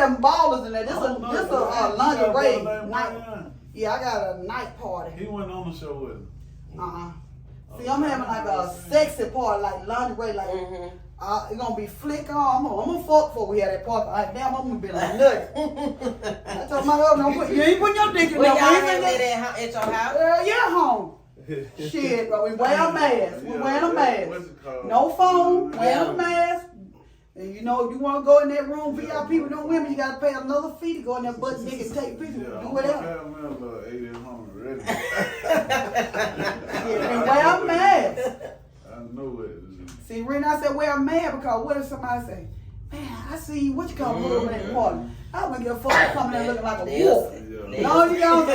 have ballers in there. This a lingerie night. Yeah, I got a night party. He went on the show with him. See, I'm having like a sexy party, like lingerie, like it's gonna be flick on. I'm gonna fuck before we have that party. Like, damn, I'm gonna be like nut. I told my husband, you ain't putting your dick in there. Y'all have that at your house? Yeah, home. Shit, but we wear a mask. We wearing a mask. No phone, wearing a mask. And you know, if you want to go in that room, VIP with no women, you got to pay another fee to go in there butt nigga and take pictures. Do whatever. And wear a mask. I know it. See, Ren, I said wear a mask because what if somebody say, man, I see you, what you call me in that party? I wouldn't give a fuck coming there looking like a wolf. No, you got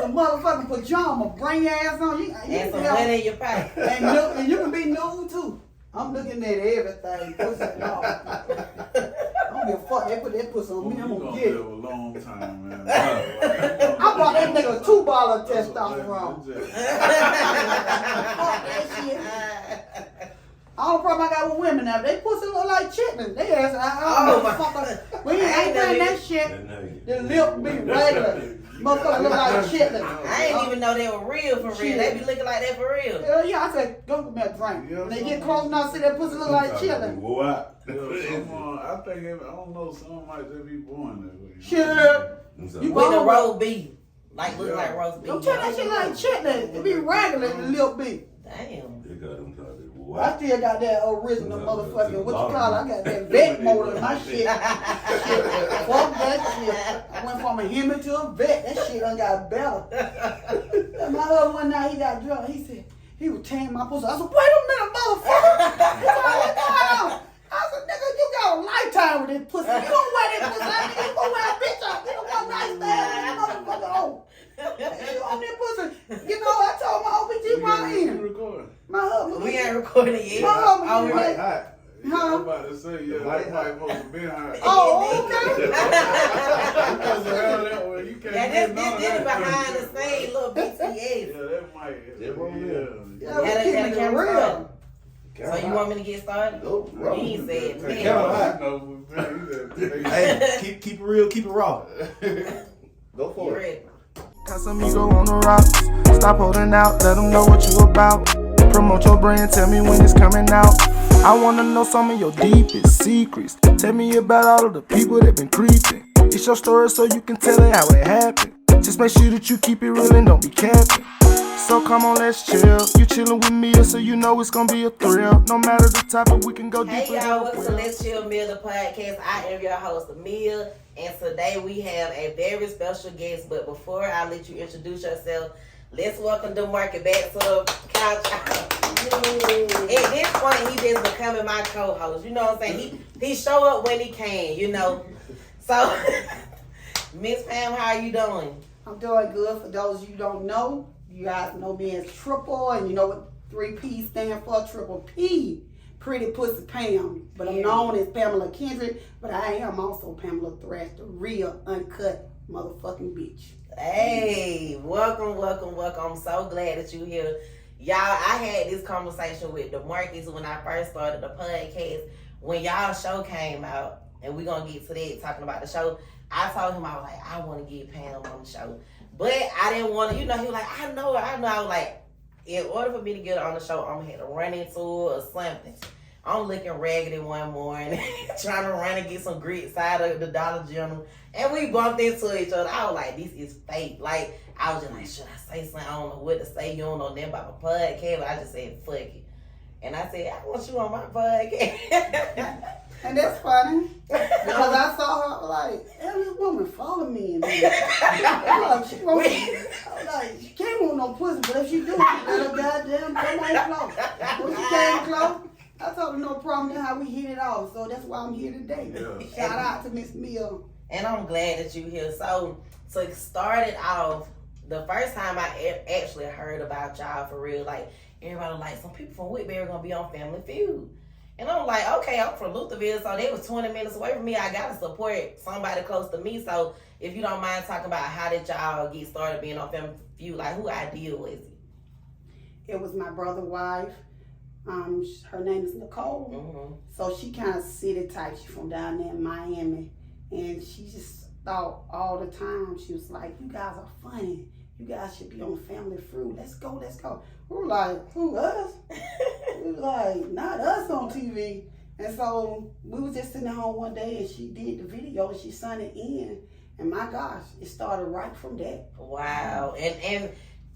some motherfucking pajama, bring your ass on. You and some money in your pocket. And you can be nude too. I'm looking at everything. Pussy, no. I don't give a fuck. They put that pussy on me. I'm gonna get it. A long time, man. I bought that nigga 2 bottles of testosterone. Fuck that shit. All the problem I got with women now, they pussy look like chitlins. They ass, I don't know. We ain't doing that shit. The lip be regular. Motherfucker look like chitlins. I ain't even know they were real for real. They be looking like that for real. Hell yeah, I said, go get me a drink. When they get close enough, see that pussy look like chitlins. I think, I don't know, some might just be born that way. Shit. You with the roast beef. Like, look like roast beef. Don't tell that shit like chitlins. It be regular in the lip beef. Damn. I still got that original motherfucking, what you call it? I got that vet motor in my shit. Fuck that shit. I went from a human to a vet. That shit done got better. And my husband one night, he got drunk. He said, he was tearing my pussy. I said, wait a minute, motherfucker. He said, what's going on? I said, nigga, you got a lifetime with this pussy. You don't wear that pussy. I mean, you gonna wear a bitch out. You don't want nice stand with this motherfucker on. You on that pussy. You know, I told my OBG right in. My husband. We ain't recording yet. My husband. Oh, right. Hot. I'm about to say, yeah, that might supposed to be hot. Oh, okay. Because around that way, you can't this behind the scenes, little BTS. Yeah, that might. Yeah, we keep it real. So you want me to get started? Go, He ain't said hey, keep it real, keep it raw. Go for it. Casamigo on the rocks. Stop holding out, let them know what you about. Promote your brand, tell me when it's coming out. I wanna know some of your deepest secrets. Tell me about all of the people that been creeping. It's your story so you can tell it how it happened. Just make sure that you keep it real and don't be capping. So come on, let's chill. You chillin' with me, so you know it's gonna be a thrill. No matter the topic, we can go deeper. Hey y'all, welcome to Let's Chill Meal, the podcast. I am your host, Emil, and today we have a very special guest. But before I let you introduce yourself, let's welcome DeMarcus back to the couch. At this point, he just becoming my co-host. You know what I'm saying? He show up when he can, you know. So, Miss Pam, how are you doing? I'm doing good. For those of you who don't know, you guys know me as Triple, and you know what 3P stand for? Triple P. Pretty Pussy Pam. But I'm known as Pamela Kendrick, but I am also Pamela Thrash, the real uncut motherfucking bitch. Hey, welcome. I'm so glad that you're here. Y'all, I had this conversation with DeMarcus when I first started the podcast. When y'all show came out, and we're going to get to that, talking about the show, I told him, I was like, I want to get Pam on the show. But I didn't want to, you know, he was like, I know. I was like, in order for me to get her on the show, I'm going to have to run into her or something. I'm looking raggedy one morning, trying to run and get some grits out of the Dollar General. And we bumped into each other. I was like, this is fake. Like, I was just like, should I say something? I don't know what to say. You don't know nothing about my podcast. But I just said, fuck it. And I said, I want you on my podcast. And that's funny. Because I saw her, I was like, damn, this woman followed me. And I was like, she can't want no pussy, but if she do, she let her goddamn come on close. When she came close, I told her no problem. That's how we hit it off. So that's why I'm here today. Yeah. Shout out to Miss Mia. And I'm glad that you're here. So to start it off, the first time I actually heard about y'all for real, like, everybody was like, some people from Whitby are going to be on Family Feud. And I'm like, okay, I'm from Lutherville, so they was 20 minutes away from me. I got to support somebody close to me. So if you don't mind talking about how did y'all get started being on Family Feud, like who ideal was it? It was my brother's wife. Her name is Nicole. Mm-hmm. So she kind of city type. She's from down there in Miami. And she just thought all the time, she was like, you guys are funny. You guys should be on Family Feud. Let's go. We were like, who, us? We were like, not us on TV. And so we was just sitting at home one day and she did the video and she sent it in. And my gosh, it started right from that. Wow. And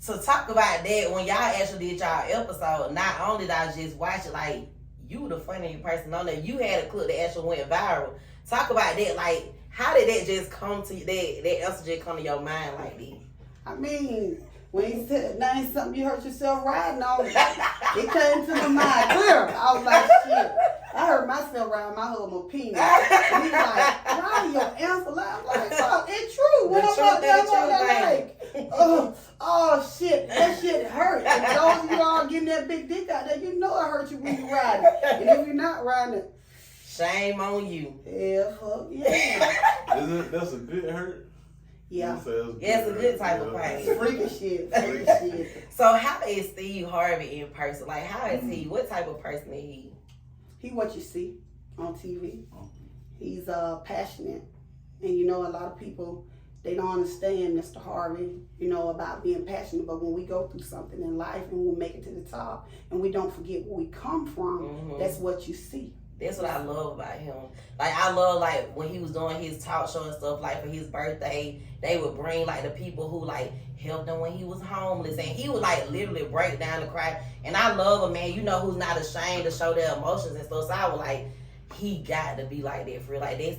to talk about that, when y'all actually did y'all episode, not only did I just watch it, like, you the funniest person on there. You had a clip that actually went viral. Talk about that, like, how did that just come to you, that answer just come to your mind like this? I mean, when he said, that ain't something you hurt yourself riding on, it came to my mind clear. I was like, shit. I heard myself riding my whole penis. And he was like, why your answer? I'm like, oh, it's true. When I'm out there, oh shit, that shit hurt. And those of you all getting that big dick out there, you know it hurt you when you ride it. And if you're not riding it, shame on you. Yeah, fuck yeah. That's a good hurt? Yeah. It's a good type of pain. Freaky shit. So how is Steve Harvey in person? Like, how is he? What type of person is he? He what you see on TV. He's passionate. And you know, a lot of people, they don't understand Mr. Harvey, you know, about being passionate. But when we go through something in life and we make it to the top and we don't forget where we come from, that's what you see. That's what I love about him. Like, I love, like, when he was doing his talk show and stuff, like, for his birthday, they would bring, like, the people who, like, helped him when he was homeless. And he would, like, literally break down and cry. And I love a man, you know, who's not ashamed to show their emotions and stuff. So I was like, he got to be like that for real. Like, he's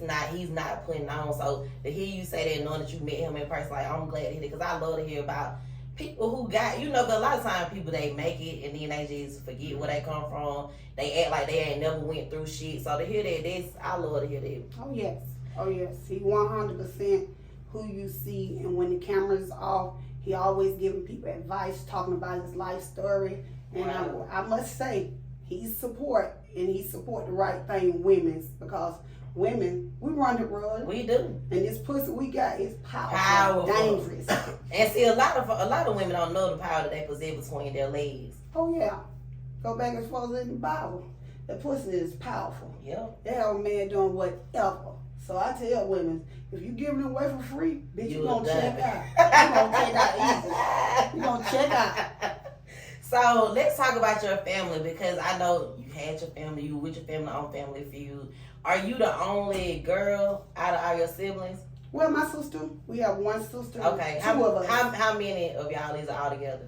not putting on. So to hear you say that, knowing that you met him in person, like, I'm glad to hear that. Because I love to hear about people who got, you know, because a lot of times people, they make it and then they just forget where they come from. They act like they ain't never went through shit. So to hear that, I love to hear that. Oh yes. He 100% who you see. And when the camera's off, he always giving people advice, talking about his life story. And wow. I must say, he support the right thing, women's, because women, we run the world. We do. And this pussy we got is powerful. Dangerous. And see, a lot of women don't know the power that they possess between their legs. Oh yeah. Go back as far as in the Bible. The pussy is powerful. Yeah. They have a man doing whatever. So I tell women, if you giving it away for free, bitch, you gonna check out. You gonna check out easy. You gonna check out. So let's talk about your family, because I know you had your family, you were with your family on Family Feud. Are you the only girl out of all your siblings? Well, my sister, we have one sister. Okay. Two of us. How many of y'all is all together?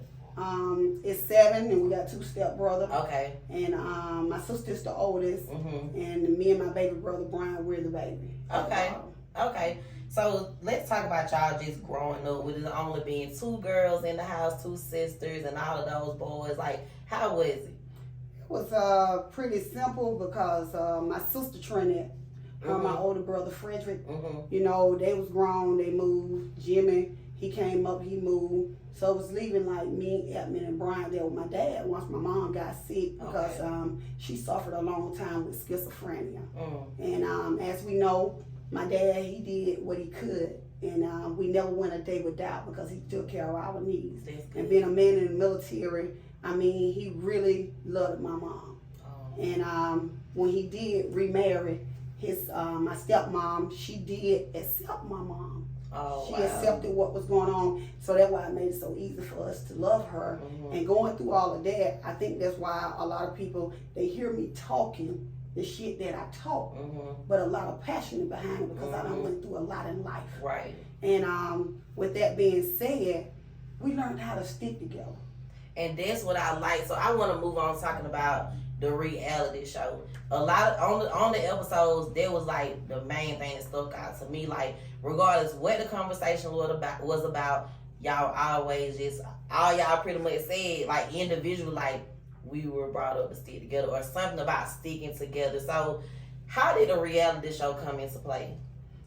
It's 7, and we got 2 stepbrothers. Okay. And my sister's the oldest, and me and my baby brother Brian, we're the baby. Okay. So let's talk about y'all just growing up with it only being 2 girls in the house, 2 sisters, and all of those boys. Like, how was it? It was pretty simple because my sister Trinette, my older brother Frederick, you know, they was grown, they moved. Jimmy, he came up, he moved. So it was leaving like me, Edmund, and Brian there with my dad once my mom got sick because she suffered a long time with schizophrenia. And as we know, my dad, he did what he could. And we never went a day without because he took care of our needs. And being a man in the military, I mean, he really loved my mom. And when he did remarry, my stepmom, she did accept my mom. She accepted what was going on, so that's why it made it so easy for us to love her. And going through all of that, I think that's why a lot of people, they hear me talking the shit that I talk, but a lot of passion behind it because I done went through a lot in life. Right. And with that being said, we learned how to stick together. And that's what I like. So I want to move on talking about the reality show. A lot on the episodes, there was like the main thing that stuck out to me. Like, regardless what the conversation was about, y'all always just, all y'all pretty much said, like, individual, like, we were brought up to stick together, or something about sticking together. So how did the reality show come into play?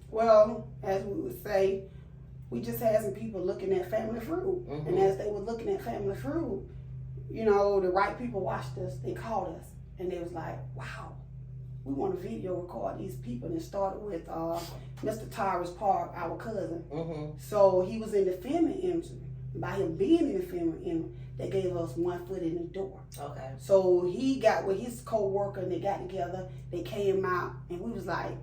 Well, as we would say, we just had some people looking at Family Feud. And as they were looking at Family Feud, you know, the right people watched us, they called us, and they was like, wow, we want to video record these people. And it started with Mr. Tyrus Park, our cousin. So he was in the filming industry. By him being in the filming industry, they gave us 1 foot in the door. Okay. So he got with his co-worker and they got together, they came out, and we was like,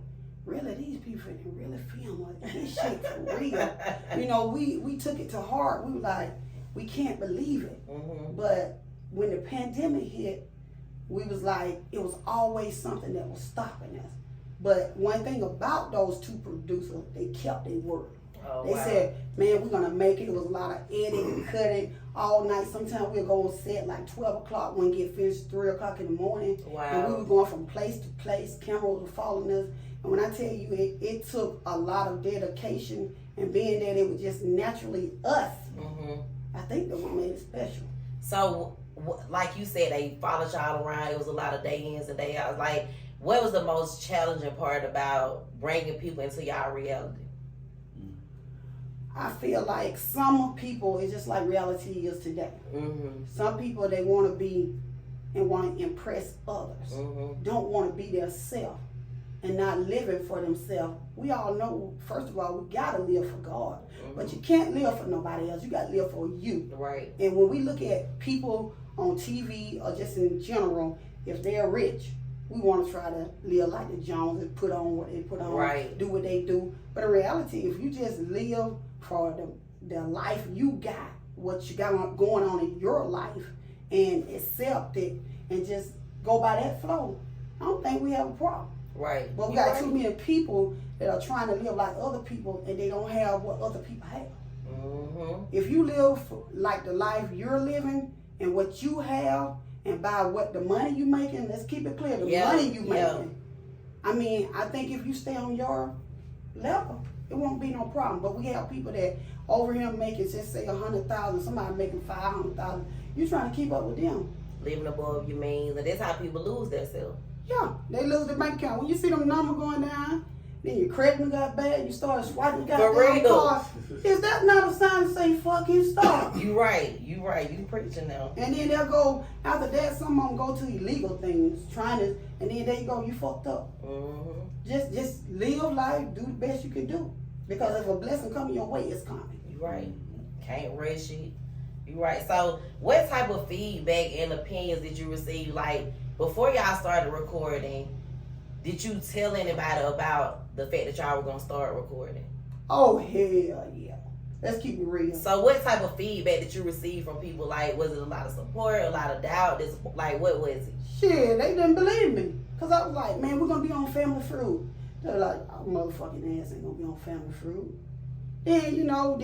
really, these people can really film like this shit for real. You know, we took it to heart. We were like, we can't believe it. Mm-hmm. But when the pandemic hit, we was like, it was always something that was stopping us. But one thing about those two producers, they kept their word. Oh, They wow. said, man, we're going to make it. It was a lot of editing, cutting all night. Sometimes we'll go on set like 12 o'clock, when we get finished 3 o'clock in the morning. Wow. And we were going from place to place. Cameras were following us. And when I tell you, it took a lot of dedication, and being that it was just naturally us, Mm-hmm. I think that what made it special. So, like you said, they followed y'all around. It was a lot of day ins and day outs. Like, what was the most challenging part about bringing people into y'all reality? I feel like some people, it's just like reality is today. Mm-hmm. Some people, they want to be and want to impress others. Mm-hmm. Don't want to be their self and not living for themselves. We all know, first of all, we got to live for God. Mm-hmm. But you can't live for nobody else. You got to live for you. Right. And when we look at people on TV or just in general, if they're rich, we want to try to live like the Joneses, put on what they put on, Right. do what they do. But in reality, if you just live for the life you got, what you got going on in your life, and accept it and just go by that flow, I don't think we have a problem. Right. But we You're got right. too many people that are trying to live like other people, and they don't have what other people have. Mm-hmm. If you live like the life you're living and what you have, and by what the money you making, let's keep it clear, the money you making. I mean, I think if you stay on your level, it won't be no problem. But we have people that over here making, just say 100,000, somebody making 500,000. You trying to keep up with them? Living above your means, and that's how people lose themselves. Yeah, they lose their bank account. When you see them numbers going down, then your credit got bad, you start swiping For goddamn real. cards. Is that not a sign to say fucking stop? You right. You preaching now. And then they'll go, after that, some of them go to illegal things, trying to, and then there you go, you fucked up. Mm-hmm. Just live life, do the best you can do. Because if a blessing coming your way, it's coming. You right. Can't rush it. You right. So, what type of feedback and opinions did you receive? Like, before y'all started recording, did you tell anybody about the fact that y'all were gonna start recording? Oh, hell yeah. Let's keep it real. So, what type of feedback did you receive from people? Like, was it a lot of support, a lot of doubt? Like, what was it? Shit, they didn't believe me. Because I was like, man, we're going to be on Family Feud. They're like, our motherfucking ass ain't going to be on Family Feud. Then, you know,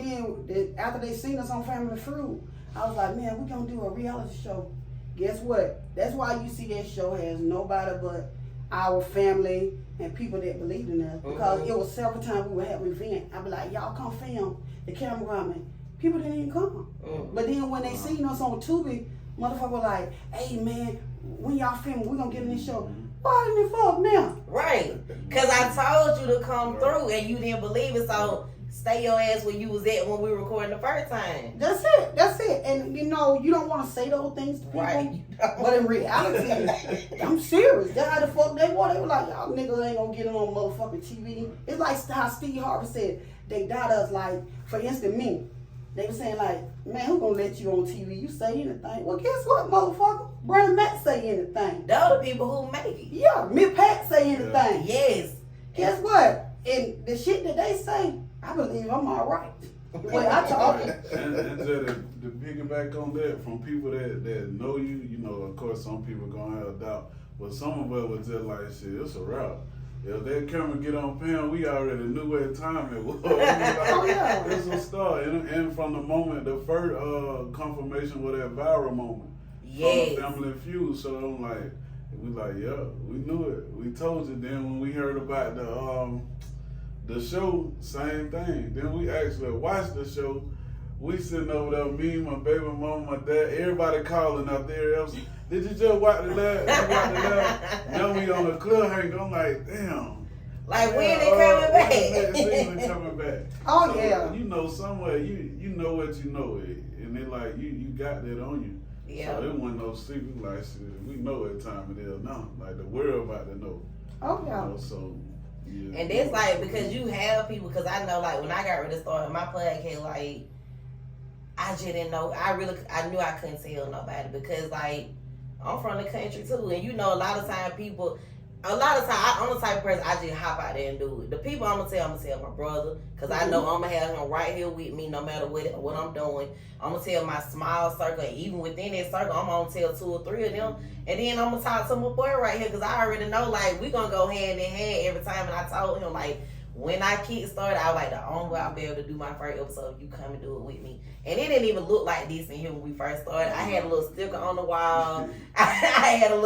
after they seen us on Family Feud, I was like, man, we're going to do a reality show. Guess what? That's why you see that show has nobody but our family and people that believed in us. Because it was several times we would have an event. I'd be like, y'all come film. The cameraman. People didn't even come. But then when they seen us on Tubi, motherfucker was like, hey man, when y'all film, we gonna get in this show. Why didn't you fuck now? Right. Because I told you to come through and you didn't believe it. So, stay your ass where you was at when we were recording the first time. That's it. And you know, you don't want to say those things to people. Right. But in reality, I'm serious. That's how the fuck they were. They were like, y'all niggas ain't gonna get it on motherfucking TV. It's like how Steve Harvey said, they doubt us. Like, for instance, me. They were saying like, man, who gonna let you on TV? You say anything. Well, guess what, motherfucker? Brandon Matt say anything. Those are the people who make it. Yeah, me Pat say anything. Yes. Guess what? And the shit that they say, I believe I'm all right. The way I talk. And to piggyback on that, from people that know you, you know, of course, some people gonna have doubt, but some of us was just like, shit, it's a wrap. If that camera get on Pam, we already knew what time it was. It's a start. And from the moment, the first confirmation was that viral moment. Yes. From the Family Feud. So I'm like, yeah, we knew it. We told you. Then when we heard about the show, same thing. Then we actually watched the show. We sitting over there, me, my baby mama, my dad, everybody calling out there. Else, did you just watch the last? Now we on a cliffhanger. I'm like, damn. Like, when they coming back? Next season coming back. Oh, So, yeah. you know, somewhere, you know what you know. And it like, you got that on you. Yeah. So it wasn't no secret. Like, shit, we know what time it is now. Like, the world about to know. Oh, You yeah. know, so, yeah. And that's like, because you have people, because I know, like, when I got ready to start my podcast, like, I just didn't know. I knew I couldn't tell nobody because, like, I'm from the country too, and you know, a lot of times people, A lot of times, I'm the type of person, I just hop out there and do it. The people I'm going to tell my brother, because I know I'm going to have him right here with me no matter what I'm doing. I'm going to tell my small circle, and even within that circle, I'm going to tell 2 or 3 of them. And then I'm going to talk to my boy right here, because I already know, like, we going to go hand in hand every time. And I told him, like, when I kick started, I was like, the only way I'll be able to do my first episode, you come and do it with me. And it didn't even look like this in here when we first started. I had a little sticker on the wall. I had a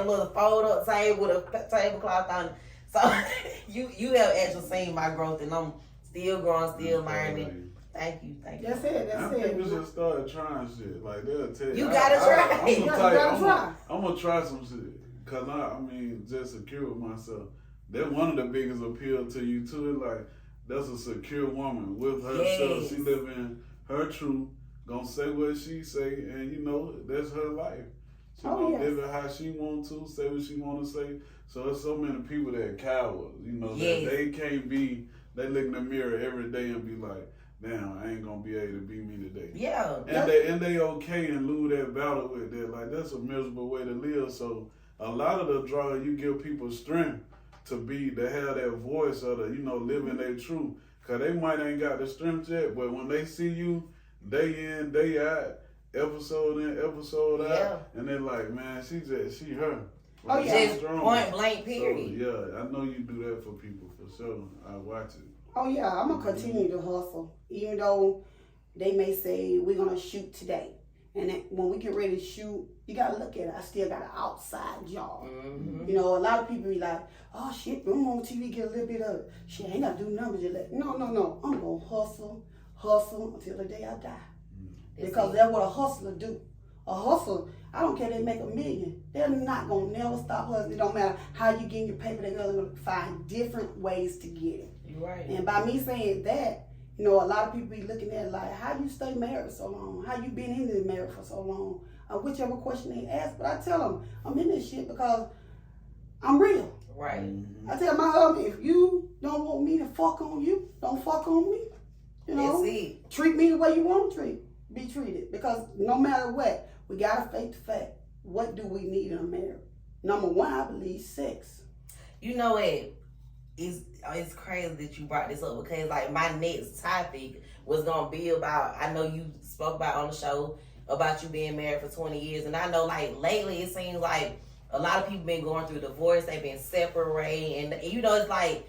little fold up table with a tablecloth on it. So you have actually seen my growth, and I'm still growing, still learning. Thank you. That's it. People just started trying shit. Like they'll tell you. You gotta try. You gotta try. I'm gonna try some shit. Cause I mean, just secure with myself. That's one of the biggest appeal to you too. Is like that's a secure woman with herself. Yes. She living her truth. Gonna say what she say, and you know that's her life. She gonna live it how she want to, say what she want to say. So there's so many people that are cowards. You know that they can't be. They look in the mirror every day and be like, damn, I ain't gonna be able to be me today. Yeah. And they okay and lose that battle with that. Like that's a miserable way to live. So a lot of the draw, you give people strength to have that voice or living their truth. Cause they might ain't got the strength yet, but when they see you day in, day out, episode in, episode out, and they're like, man, she her. Like, just point blank period. So, I know you do that for people for sure. I watch it. Oh yeah, I'm gonna continue to hustle, even though they may say we're gonna shoot today, and then when we get ready to shoot, you gotta look at it. I still got an outside job. Mm-hmm. You know, a lot of people be like, "Oh shit, I'm on TV, get a little bit of it. Shit, I ain't gotta do numbers." No. I'm gonna hustle until the day I die, because that's what a hustler do. A hustler, I don't care if they make $1 million, they're not gonna never stop hustling. It don't matter how you get your paper, they're gonna find different ways to get it. Right. And by me saying that, you know, a lot of people be looking at it like, how you stay married so long? How you been in this marriage for so long? Whichever question they ask. But I tell them, I'm in this shit because I'm real. Right. I tell my husband, if you don't want me to fuck on you, don't fuck on me. You know, treat me the way you want to be treated. Because no matter what, we got to face the fact. What do we need in a marriage? Number one, I believe sex. You know it. It's crazy that you brought this up, because like my next topic was gonna be about, I know you spoke about on the show about you being married for 20 years, and I know like lately it seems like a lot of people been going through divorce, they've been separated, and you know it's like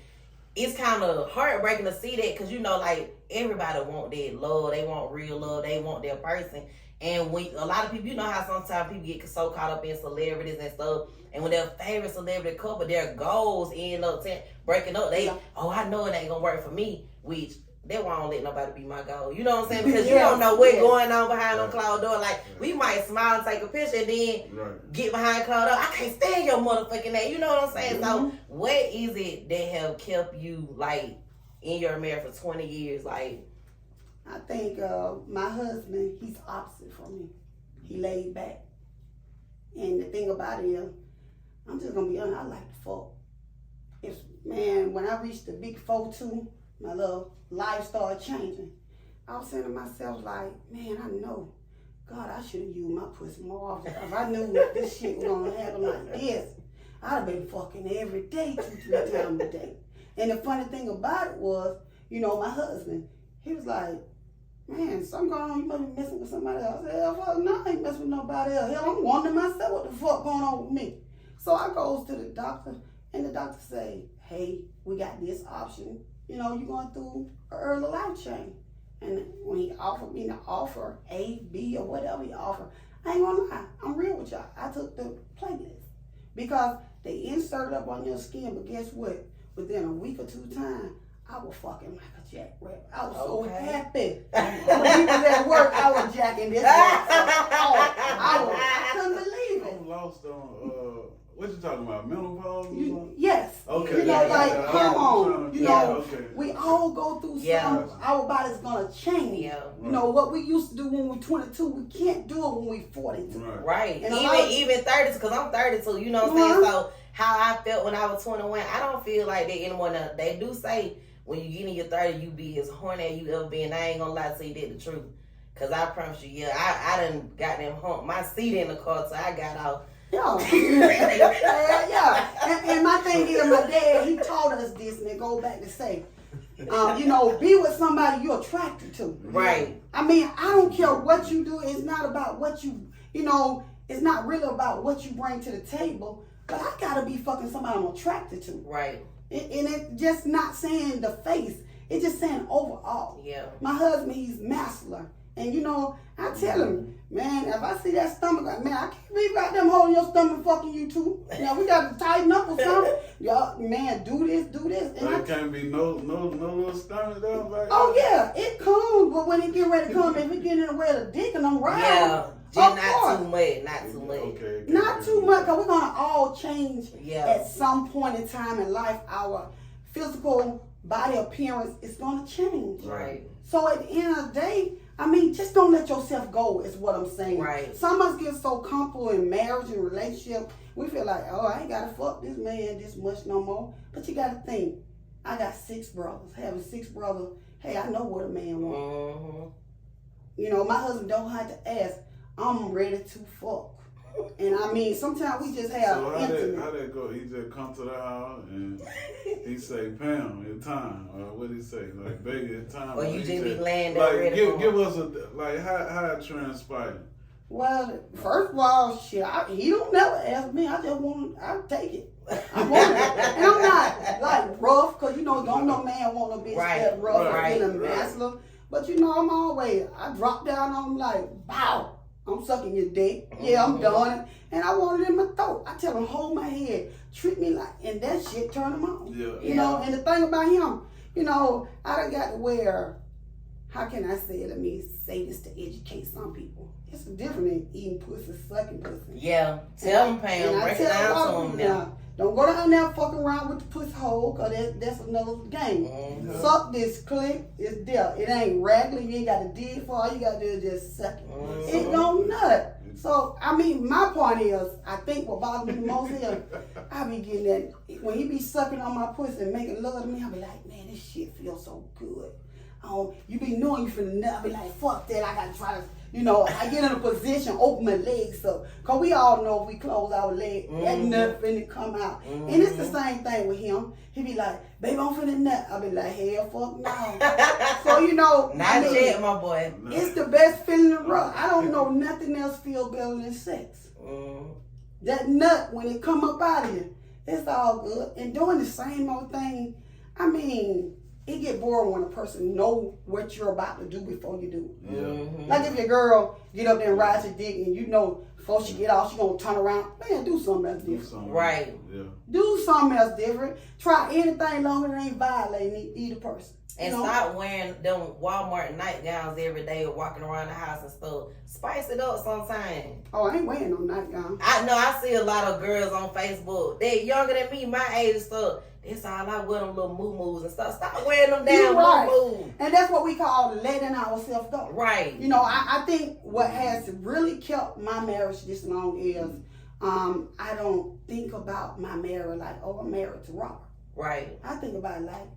it's kind of heartbreaking to see that, because you know like everybody want that love, they want real love, they want their person. And when a lot of people, you know how sometimes people get so caught up in celebrities and stuff, and when their favorite celebrity couple, their goals end up breaking up. I know it ain't gonna work for me, which they won't let nobody be my goal. You know what I'm saying? Because you don't know what's going on behind them closed doors. Like, we might smile and take a picture and then get behind closed doors. I can't stand your motherfucking name. You know what I'm saying? So what is it that have kept you like in your marriage for 20 years? Like, I think my husband, he's opposite from me. He laid back. And the thing about it is, I'm just going to be honest, I like to fuck. When I reached the big 4-2, my little life started changing. I was saying to myself like, man, I know, God, I should have used my pussy more often. If I knew this shit was going to happen like this, I'd have been fucking every day, 2-3 times a day. And the funny thing about it was, you know, my husband, he was like, man, something going on, you must be messing with somebody else. I said, hell, fuck, no, I ain't messing with nobody else. Hell, I'm wondering myself what the fuck going on with me. So I goes to the doctor, and the doctor say, hey, we got this option. You know, you're going through an early life change. And when he offered me the offer, A, B, or whatever he offered, I ain't gonna lie, I'm real with y'all. I took the playlist. Because they inserted up on your skin, but guess what? Within a week or 2 time, I was fucking like a jackrabbit. I was so happy. When he was at work, I was jacking this motherfucker. I couldn't believe it. I'm lost on, what you talking about, menopause or something? Yes. Okay. You know, like hormones. You know, we all go through something. Our body's going to change. Yeah. You know, what we used to do when we were 22, we can't do it when we 42. Right. And even 30, because I'm 32, you know what I'm saying? So how I felt when I was 21, I don't feel like that anymore. Now, they do say, when you get in your 30, you be as horny as you ever been. I ain't gonna lie to you, that's the truth. Cause I promise you, I done got them hump my seat in the car, so I got off. Yeah. And my thing is, my dad, he taught us this, and it goes back to say, you know, be with somebody you're attracted to. Right. I mean, I don't care what you do. It's not about what you know, it's not really about what you bring to the table. But I gotta be fucking somebody I'm attracted to. Right. And it's just not saying the face. It's just saying overall. Yeah. My husband, he's masculine. And you know, I tell him, man, if I see that stomach, man, I can't be right them holding your stomach fucking you too. You know, we got to tighten up or something. Y'all, man, do this. And There can't be no little stomach down back. Oh yeah, it comes, but when it get ready to come, if it get in the way of the dick and I'm right. Yeah. Just not too much. Okay. Not too much, because we're going to all change Yeah. at some point in time in life. Our physical body appearance is going to change. Right. So at the end of the day, I mean, just don't let yourself go is what I'm saying. Right. Some of us get so comfortable in marriage and relationship, we feel like, oh, I ain't got to fuck this man this much no more. But you got to think, I got 6 brothers. Having 6 brothers, hey, I know what a man wants. Mm-hmm. You know, my husband don't have to ask, I'm ready to fuck. And I mean, sometimes we just have So intimate. how that go? He just come to the house and he say, Pam, it's time. Or what he say? Like, baby, it's time. Or you he just be said, laying there ready for give us a, like, how it transpired? Well, first of all, shit, he don't never ask me. I just want, I take it. I want it. And I'm not like rough, because you know, don't no man want no bitch that rough and a masculine. But you know, I'm always, I drop down on him like, bow. I'm sucking your dick. Yeah, I'm done. And I want it in my throat. I tell him, hold my head. Treat me like, and that shit turn him on. Yeah. You know, and the thing about him, you know, I done got to where, how can I say it? Let me say this to educate some people. It's different than eating pussy, sucking pussy. Yeah. Tell him, Pam. Break it down to him now. Don't go down there fucking around with the pussy hole, because that's another game. Mm-hmm. Suck this click, it's there. It ain't regular, you ain't got to dig for. All you got to do is just suck it. Mm-hmm. It don't nut. So, I mean, my point is, I think what bothers me the most is, I be getting that, when he be sucking on my pussy and making love to me, I be like, man, this shit feels so good. You be knowing you finna nut, I be like, fuck that, I gotta try to, you know, I get in a position, open my legs up. Because we all know if we close our legs, that nut finna come out. And it's the same thing with him. He be like, baby, I'm finna nut. I be like, hell, fuck no. So, you know, Not yet, my boy. It's the best feeling in the world. I don't know nothing else feel better than sex. That nut, when it come up out of you, it's all good. And doing the same old thing, I mean, it get boring when a person know what you're about to do before you do it. Yeah. Like if your girl get up there and ride your dick and you know before she get off she gonna turn around, man, do something else different. Right. Yeah. Do something else different. Try anything long as it ain't violating either person. And stop wearing them Walmart nightgowns every day or walking around the house and stuff. Spice it up sometimes. Oh, I ain't wearing no nightgown. I know I see a lot of girls on Facebook. They're younger than me, my age and stuff. That's all I wear, them little moo-moos and stuff. Stop wearing them damn moo-moos. And that's what we call letting ourselves go. Right. You know, I think what has really kept my marriage this long is I don't think about my marriage like, oh, I'm married to Robert. Right. I think about it like,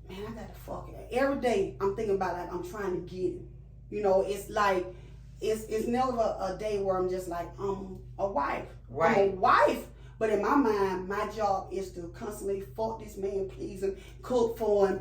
man, I gotta fuck it. Every day I'm thinking about like I'm trying to get it. You know, it's like it's never a day where I'm just like I'm a wife. Right. I'm a wife, but in my mind, my job is to constantly fuck this man, please him, cook for him,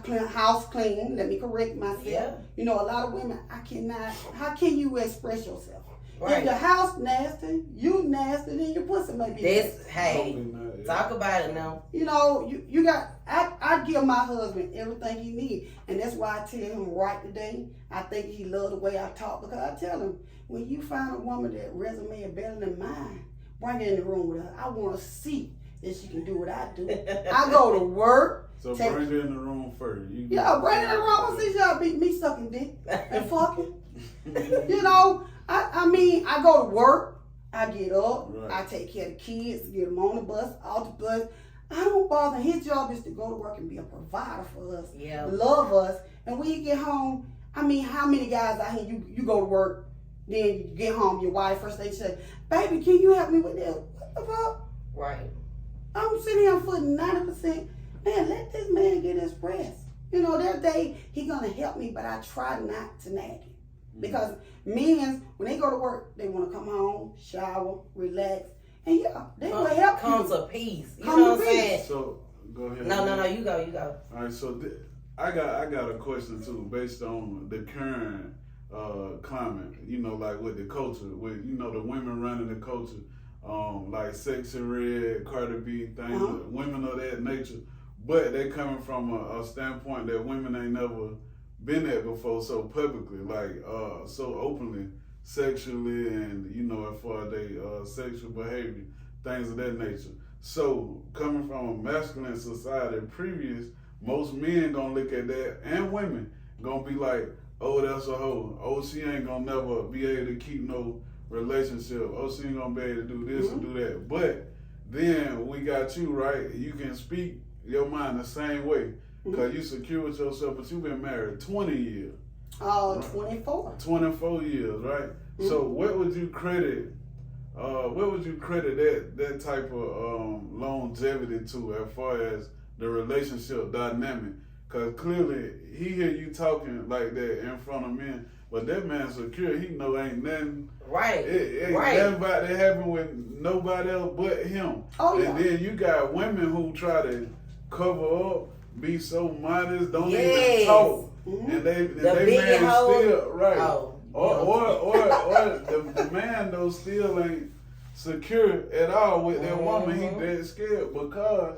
clean house clean. Let me correct myself. Yeah. You know, a lot of women, I cannot. How can you express yourself? Right. If your house nasty, you nasty, then your pussy may be nasty. Hey, talk about it now. You know, you got, I give my husband everything he needs. And that's why I tell him right today, I think he loves the way I talk, because I tell him, when you find a woman that resume is better than mine, bring her in the room with her. I want to see that she can do what I do. I go to work. So bring her in the room first. Bring her in the room. See y'all beat me sucking dick and fucking. You know, I mean, I go to work. I get up. Right. I take care of the kids, get them on the bus, off the bus. I don't bother. His job is to go to work and be a provider for us, love us. And when you get home, I mean, how many guys out here, you go to work, then you get home, your wife, first thing she say, baby, can you help me with this? What the fuck? Right. I'm sitting here for 90%. Man, let this man get his rest. You know, that day he gonna help me, but I try not to nag him. Because men, when they go to work, they want to come home, shower, relax, And yeah, they will help come you. to peace. You Come know to what I'm saying? peace. So go ahead. No, you go. All right, so I got a question too, based on the current climate. You know, like with the culture, with the women running the culture, like Sexy Red, Cardi B things, women of that nature. But they coming from a standpoint that women ain't never been at before, so publicly, like so openly, sexually, and as far as they sexual behavior, things of that nature. So coming from a masculine society previous, most men gonna look at that, and women gonna be like, oh, that's a hoe. Oh, she ain't gonna never be able to keep no relationship. Oh, she ain't gonna be able to do this or do that. But then we got you, right? You can speak your mind the same way because you secure with yourself, but you've been married 20 years. 24. 24 years, right? So what would you credit that type of longevity to as far as the relationship dynamic? Because clearly he hear you talking like that in front of men, but that man's secure. He know ain't nothing. Right. Ain't nothing about that happen with nobody else but him. Oh, yeah. And then you got women who try to cover up, be so modest, don't even talk, and they man still right. Or the man though still ain't secure at all with that woman. He dead scared because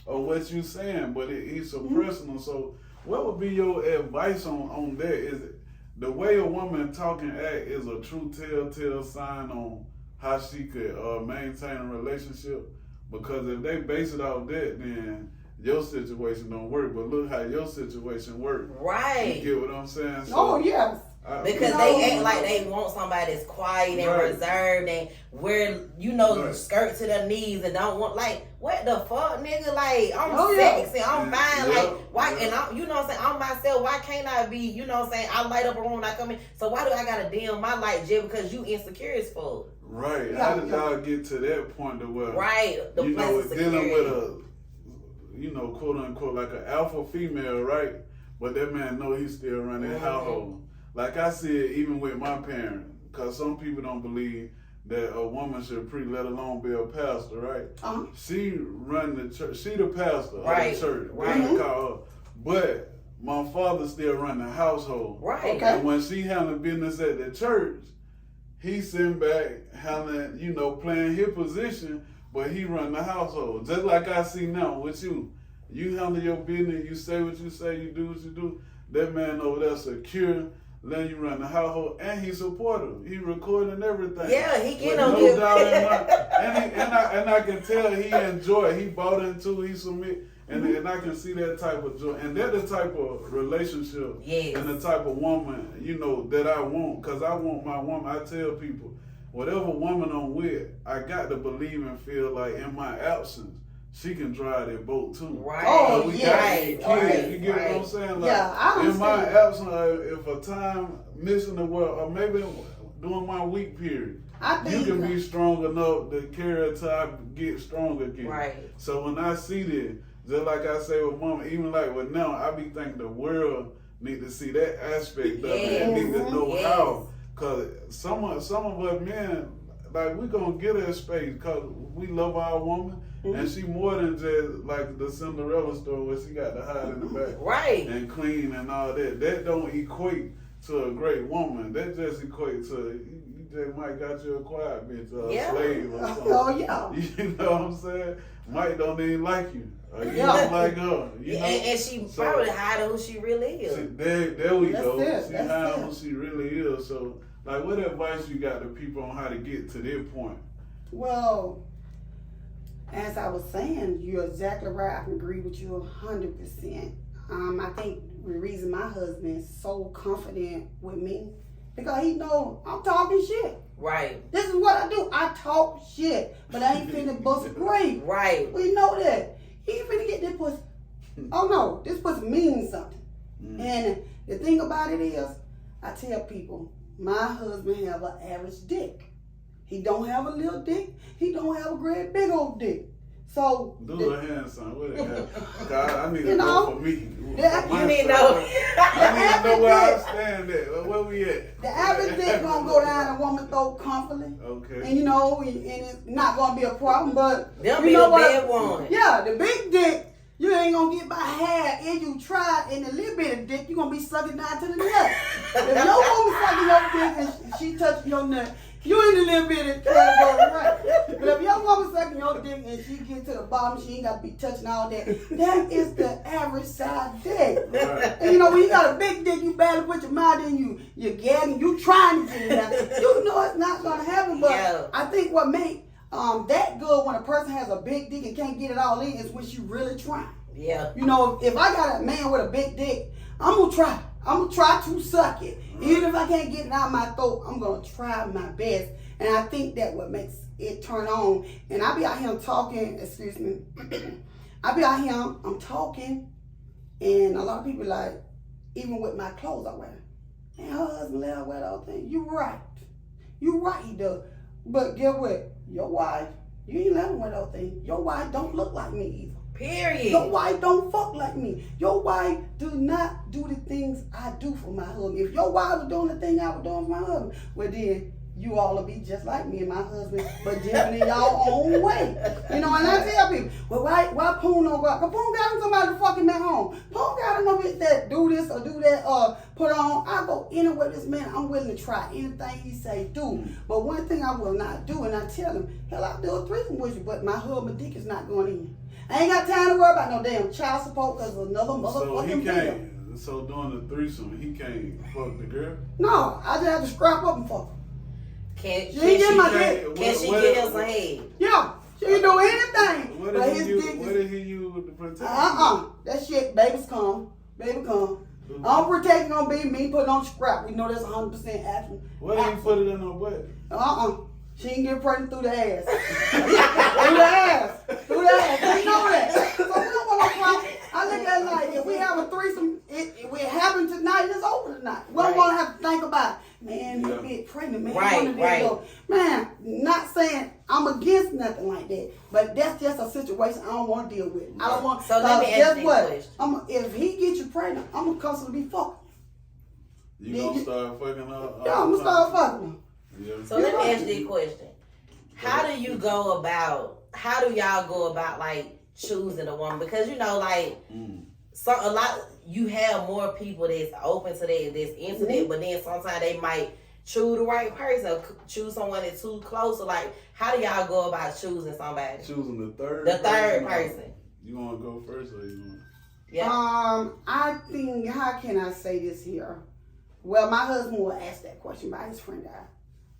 of what you saying, but he's so personal. So what would be your advice on that? Is it the way a woman talk and act is a true telltale sign on how she could maintain a relationship? Because if they base it off that, then your situation don't work. But look how your situation works. Right. You get what I'm saying? So, yes. Because they act like they want somebody that's quiet and reserved and wear, skirt to their knees and don't want, like, what the fuck, nigga? Like, I'm sexy, I'm fine. Like, why? And I'm, what I'm saying, I'm myself. Why can't I be, what I'm saying? I light up a room when I come in. So why do I gotta dim my light just because you insecure as fuck? Right. How did y'all get to that point of where, the dealing with a, quote unquote, like an alpha female, right? But that man know he's still running household. Like I said, even with my parents, because some people don't believe that a woman should preach, let alone be a pastor, right? She run the church. She the pastor of the church. Right. Call her. But my father still run the household. Right. Okay. And when she handling business at the church, he sitting back handling, playing his position, but he run the household. Just like I see now with you. You handle your business, you say what you say, you do what you do. That man over there secure, letting you run the household, and he's supportive. He recording everything. Yeah, he get on no doubt in mind. And I can tell he enjoy it. He bought into it, he submit, and I can see that type of joy. And that's the type of relationship and the type of woman, that I want. Because I want my woman, I tell people, whatever woman I'm with, I got to believe and feel like in my absence, she can drive that boat too. Right. Oh, we yeah. Right. You get what I'm saying? Like, I in my absence, if a time missing the world, or maybe during my week period, you can be strong enough to carry until I get strong again. Right. So when I see this, just like I say with mama, even like with now, I be thinking the world need to see that aspect of it and need to know how. Cause some of us men, like, we gonna get her space because we love our woman. And she more than just like the Cinderella story where she got to hide in the back. Right. And clean and all that. That don't equate to a great woman. That just equates to, you just might got you a quiet bitch or a slave or something. Oh, yeah. You know what I'm saying? Mike don't even like you. Or you don't like her. And she probably hiding who she really is. There we go. She hiding who she really is. So, like, what advice you got to people on how to get to their point? Well, as I was saying, you're exactly right. I can agree with you 100%. I think the reason my husband is so confident with me because he know I'm talking shit. Right. This is what I do. I talk shit, but I ain't finna bust a grape. Right. We know that. He ain't finna get this pussy. Oh no, this pussy means something. And the thing about it is, I tell people, my husband have an average dick. He don't have a little dick. He don't have a great big old dick. So do a hand sign. What it have? God, I need to know for me. You need to know. I need to know where I dick, stand at. Where we at? the average dick gonna go down a woman's throat comfortably. Okay. And you know, and it's not gonna be a problem, but They'll you be know a what? bad one. Yeah, the big dick, you ain't gonna get by half. If you try, and the little bit of dick, you gonna be sucking down to the nut. If your woman sucking your dick and she touching your nut, you in the little bit and try to go right. But if your woman sucking your dick and she get to the bottom, she ain't got to be touching all that. That is the average size dick. Right. And you know, when you got a big dick, you barely put your mouth in, you're gagging, you trying to get it out. You know it's not gonna happen. But Yeah. I think what make that good when a person has a big dick and can't get it all in is when she really trying. Yeah. You know, if I got a man with a big dick, I'm gonna try. I'm gonna try to suck it. Even if I can't get it out of my throat, I'm gonna try my best. And I think that what makes it turn on. And I be out here talking, excuse me. I be out here, I'm talking, and a lot of people like, even with my clothes I wear, and her husband let her wear the whole thing. You right. You right, he does. But get what? Your wife, you ain't let him wear the whole thing. Your wife don't look like me either. Period. Your wife don't fuck like me. Your wife do not do the things I do for my husband. If your wife was doing the thing I was doing for my husband, well then you all will be just like me and my husband, but different in y'all own way. You know, and I tell people, well, why Poon don't go out? Because Poon got him somebody to fuck him at home. Poon got him a bitch that do this or do that or put on. I go anywhere with this man. I'm willing to try anything he say do. But one thing I will not do, and I tell him, hell, I'll do a threesome with you, but my husband dick is not going in. I ain't got time to worry about no damn child support because another motherfucking bill. So during the threesome, he can't fuck the girl? No, I just have to scrap up and fuck her. Can She ain't get my dick. she get him some head? Yeah, she can do anything. What But did his he use? dick What is... did he use with the protection? That shit, babies come. Baby come. All protecting gonna be me putting on scrap. We know that's 100% accurate. What did he put it in her butt? She can get pregnant through the ass. Through the ass. Through the ass. You know that. So we don't want no problem. I look at it like, if we have a threesome, it will happen tonight, it's over tonight. We don't want to have to think about, man, you get pregnant, man. Right. Man, not saying I'm against nothing like that, but that's just a situation I don't want to deal with. I don't want. So let me ask you a question. If he gets you pregnant, I'm gonna constantly be fucking. You gonna start fucking her? Yeah, I'm gonna start fucking her. Yeah. So let me ask you a question. How do y'all go about like choosing a woman? Because you know, like you have more people that's open to that, that's into that, but then sometimes they might choose the right person, choose someone that's too close. So like, how do y'all go about choosing somebody? Choosing the third person. You wanna go first or you wanna? Yeah. I think, how can I say this here? Well, my husband will ask that question by his friend guy.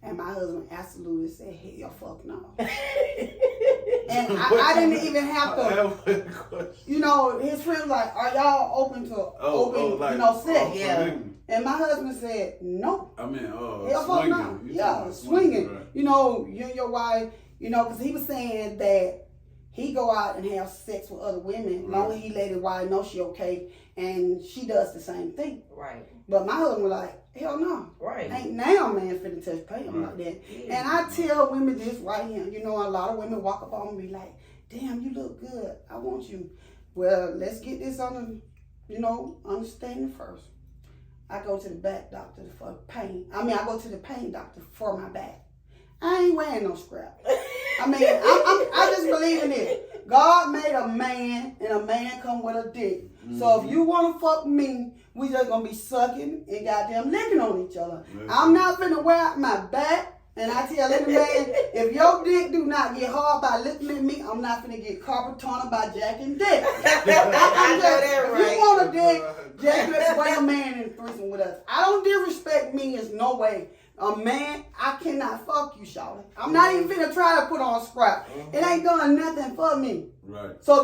And my husband absolutely said, hell, fuck no. And I didn't even have to, you know, his friend was like, are y'all open to sex? Yeah. And my husband said, no. I mean, hell, fuck no. Yeah, swinging. Right. You know, you and your wife, you know, because he was saying that he go out and have sex with other women, long as he let his wife know she okay, and she does the same thing. Right. But my husband was like, hell no. Right. Ain't now man finna touch Pam like that. Yeah. And I tell women this right here. You know, a lot of women walk up on me and be like, damn, you look good. I want you. Well, let's get this on the, understanding first. I go to the back doctor for pain. I go to the pain doctor for my back. I ain't wearing no scrap. I just believe in it. God made a man, and a man come with a dick. So if you want to fuck me, we just going to be sucking and goddamn licking on each other. I'm not finna wear out my back, and I tell any man, if your dick do not get hard by looking at me, I'm not finna get carpet tunnel by jacking dick. If you want a dick, just bring a man in threesome with us. I don't disrespect me in no way. A man, I cannot fuck you, shawty. I'm not even finna try to put on scrap. It ain't doing nothing for me. Right. So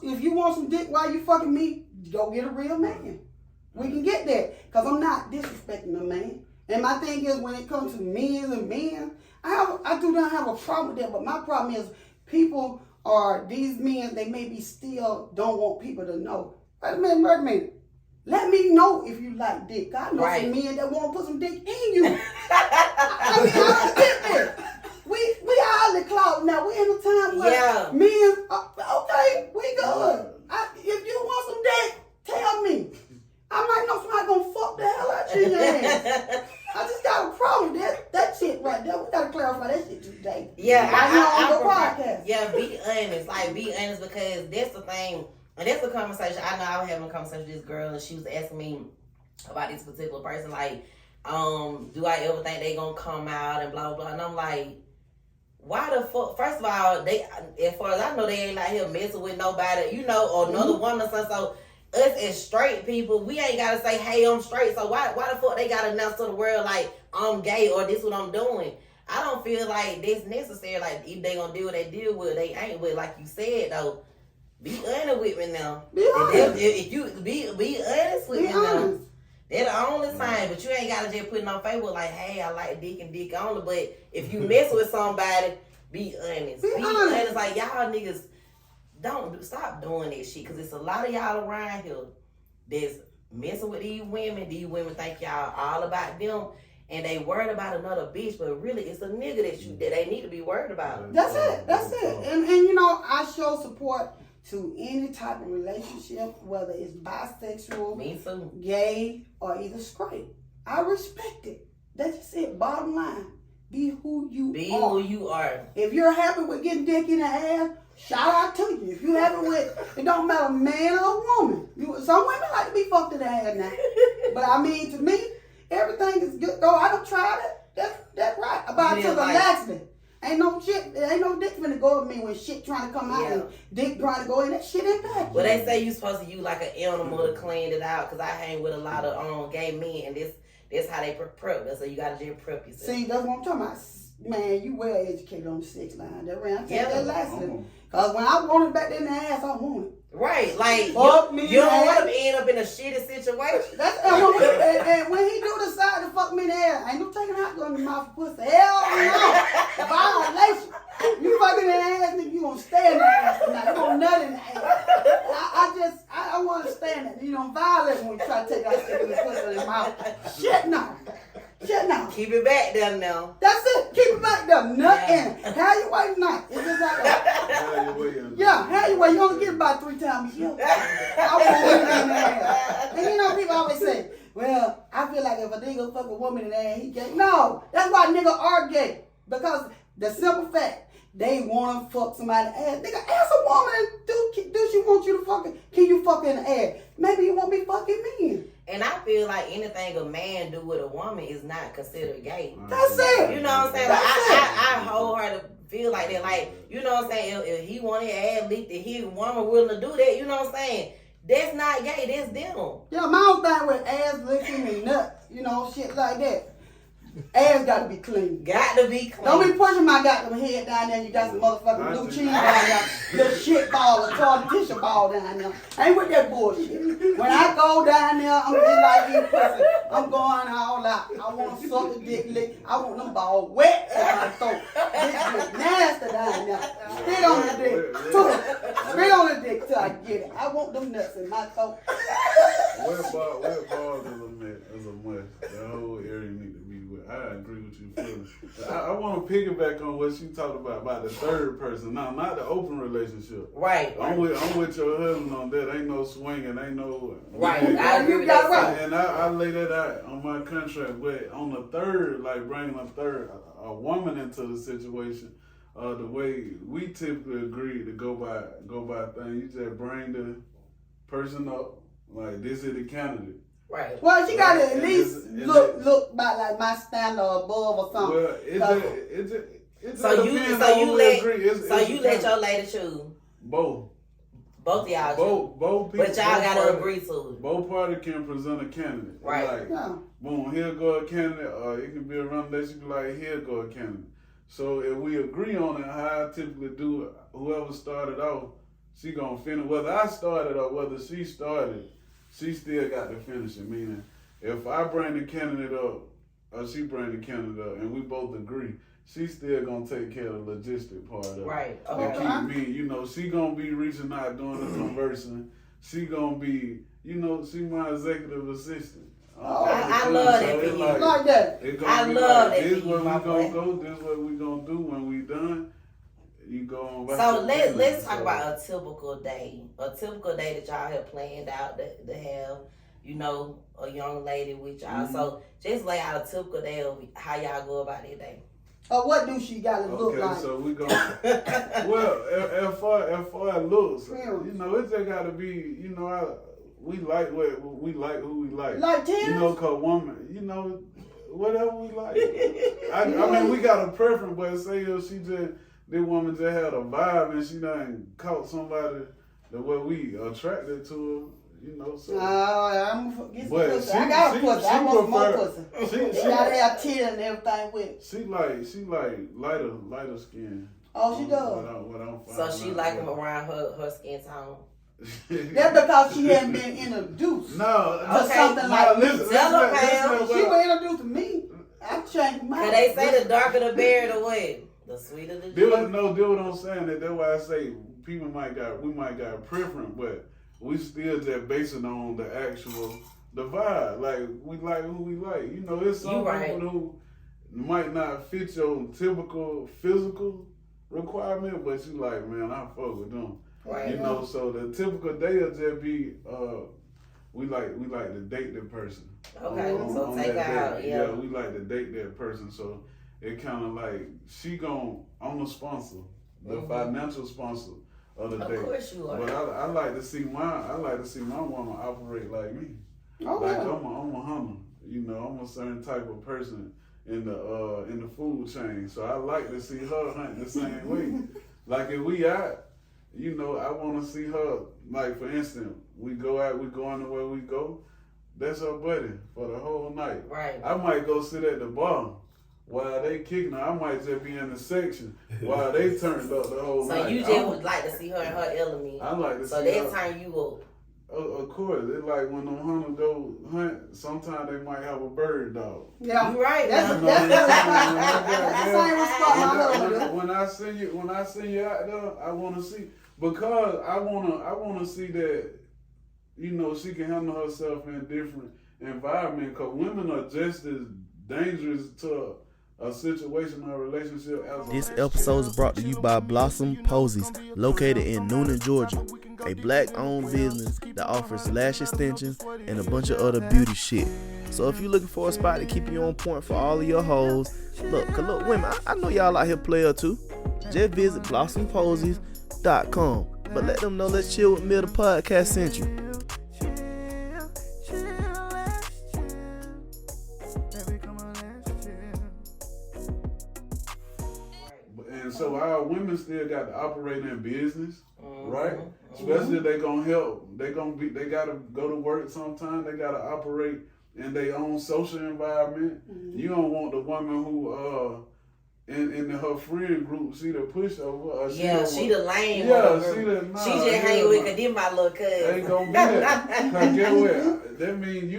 if you want some dick while you fucking me, go get a real man. We can get that. Because I'm not disrespecting a man. And my thing is, when it comes to men and men, I do not have a problem with that. But my problem is, these men, they maybe still don't want people to know. Wait a minute. Let me know if you like dick. I know some men that want to put some dick in you. I don't get that. We all the cloud now. We in a time where men, okay, we good. If you want some dick, tell me. I might know somebody gonna fuck the Cheating ass. I just got a problem with that shit right there. We gotta clarify that shit today. Yeah, I I podcast. Yeah, be honest. Like, be honest, because that's the thing. And that's the conversation. I know I was having a conversation with this girl, and she was asking me about this particular person. Like, do I ever think they gonna come out and blah, blah. And I'm like, why the fuck? First of all, they, as far as I know, they ain't out here messing with nobody, you know, or another woman or something. So us as straight people, we ain't gotta say, hey, I'm straight. So why the fuck they gotta announce to the world like I'm gay or this what I'm doing? I don't feel like that's necessary. Like, if they gonna deal with, they deal with. They ain't with. Like you said though, be honest with me now. Be honest. If you be honest with me now. They're the only sign, but you ain't gotta just put it on Facebook like, hey, I like dick and dick only. But if you mess with somebody, be honest. Be honest. Like, y'all niggas don't stop doing that shit, because it's a lot of y'all around here that's messing with these women. These women think y'all all about them, and they worried about another bitch, but really it's a nigga that they need to be worried about. That's it. And you know, I show support to any type of relationship, whether it's bisexual, Me too. gay, or either straight. I respect it. That's just it. Bottom line, be who you are. Be who you are. If you're happy with getting dick in the ass, shout out to you. If you're happy with, it don't matter man or woman. Some women like to be fucked in the ass now. But I mean, to me, everything is good. Though I don't try it. That's right. About to the accident. Ain't no shit, ain't no dick finna go with me when shit trying to come out and dick trying to go in. That shit ain't bad. Well, they say you supposed to use like an animal to clean it out, because I hang with a lot of gay men, and that's how they prep us. So you gotta just prep yourself. See, that's what I'm talking about. Man, you well educated on the 6 line. That round that lesson. Cause when I want it back in the ass, I want it. Right, like you don't want to end up in a shitty situation. That's and when he do decide to fuck me in the ass, ain't no taking out gun in the mouth for pussy. Hell no, violation. You fucking in the ass, nigga, you gonna stay in the ass tonight. You gonna nut in the ass. I want to stand it. You don't violate when you try to take that shit in the pussy in the mouth. Shit no. Shit no. Keep it back there now. That's it. Keep it back there. Nut in it. How you wait tonight? It's just like that. Yeah, how you wait? You only get about 3 times a year. I want women in the ass. And you know, people always say, well, I feel like if a nigga fuck a woman in the ass, he gay. No, that's why niggas are gay. Because the simple fact, they want to fuck somebody in the ass. Nigga, ask a woman, do she want you to fuck it? Can you fuck in the ass? Maybe you won't be fucking me. And I feel like anything a man do with a woman is not considered gay. That's it. You know what I'm saying? Like, I wholeheartedly feel like that. Like, you know what I'm saying? If he wanted ass licked, if his woman willing to do that, you know what I'm saying? That's not gay. That's them. Yeah, my own thing with ass licking and nuts, you know, shit like that. Ass gotta be clean. Got to be clean. Don't be pushing my goddamn head down there and you got some motherfucking blue cheese ball down, little shit ball, a toilet tissue ball down there. Ain't with that bullshit. When I go down there, I'm just like you pussy. I'm going all out. I want to suck the dick lick. I want them balls wet in my throat. This shit nasty down there. Spit on the dick. Spit on the dick till I get it. I want them nuts in my throat. Where balls is a must. The whole area need to be with. I agree with you fully. I want to piggyback on what she talked about the third person. Now, not the open relationship. Right. I'm with your husband on that. Ain't no swinging. Ain't no. Right. I agree with that. Right. And I lay that out on my contract. But on the third, like bringing a woman into the situation, the way we typically agree to go by things, you just bring the person up. Like, this is the candidate. Right. Well, she got to at least look by like my standard above or something. Well, it's so you let your lady choose. Both of y'all choose. Both people. But y'all gotta agree to it. Both parties can present a candidate. Right. Like, boom, here go a candidate, or it can be a recommendation, be like, here go a candidate. So if we agree on it, how I typically do it, whoever started off, she gonna finish. Whether I started or whether she started, she still got to finish it. Meaning, if I bring the candidate up, or she bring the candidate up, and we both agree, she still gonna take care of the logistic part of it. Right. Okay. And keep me, she gonna be reaching out, doing the conversing. She gonna be, she my executive assistant. I love that for you. Like that. I love that for you. This is where we gonna go. This is what we gonna do when we done. You go on back. So let's talk about a typical day. A typical day that y'all have planned out to have, you know, a young lady with y'all. So just lay out a typical day of how y'all go about your day. What do she gotta look like? Okay, so we go. Well, as far as looks, you know, it just gotta be. You know, we like what we like, who we like. Like Tina? You know, 'cause woman, you know, whatever we like. I mean, we got a preference, but say if this woman just had a vibe and she done caught somebody the way we attracted to her. You know, so. I'm gonna get some pussy. I got a pussy. I want some more pussy. She gotta have titty and everything with it. She like lighter skin. Oh, she does. What I'm so she like them around her skin tone. That's because she hadn't been introduced. No, something like listen, she was introduced to me. I changed mine. Cause they say the darker the berry, the what? The sweeter the juice. No, do what I'm saying. That's why I say we might got a preference, but we still just base it on the vibe. Like we like who we like. You know, there's some people who might not fit your typical physical requirement, but you like, man, I fuck with them. Right. You know, so the typical day will just be we like to date that person. Okay, so take her out. Yeah, we like to date that person. So it kind of like I'm the sponsor, the financial sponsor of the date. Of course you are. But I like to see my woman operate like me. Oh, like yeah. I'm a hunter. You know, I'm a certain type of person in the food chain. So I like to see her hunt the same way. Like if we out, you know, I want to see her. Like for instance, we go out, we going the way we go. That's her buddy for the whole night. Right. I might go sit at the bar while they kicking her. I might just be in the section while they turned up the whole night. So you just would like to see her in her element. I like to see so that time you will. Of course, it's like when them hunters go hunt. Sometimes they might have a bird dog. Yeah, you right. That's the same response. When I send you out there, I want to see because I want to see that, you know, she can handle herself in different environment. Because women are just as dangerous to a situation or relationship as This episode is brought to you by Blossom Posies, located in Noonan, Georgia, a black-owned business that offers lash extensions and a bunch of other beauty shit. So if you're looking for a spot to keep you on point for all of your hoes, look, women, I know y'all out here player too. Just visit blossomposies.com, but let them know Let's Chill with Mill the podcast sent you. So our women still got to operate in business, right? Especially if they gonna help. They gotta go to work sometime. They gotta operate in their own social environment. You don't want the woman who in her friend group, she the pushover. She the lame. Yeah, she just hang with them my little cousin. Ain't gonna be that. Cause get what? That means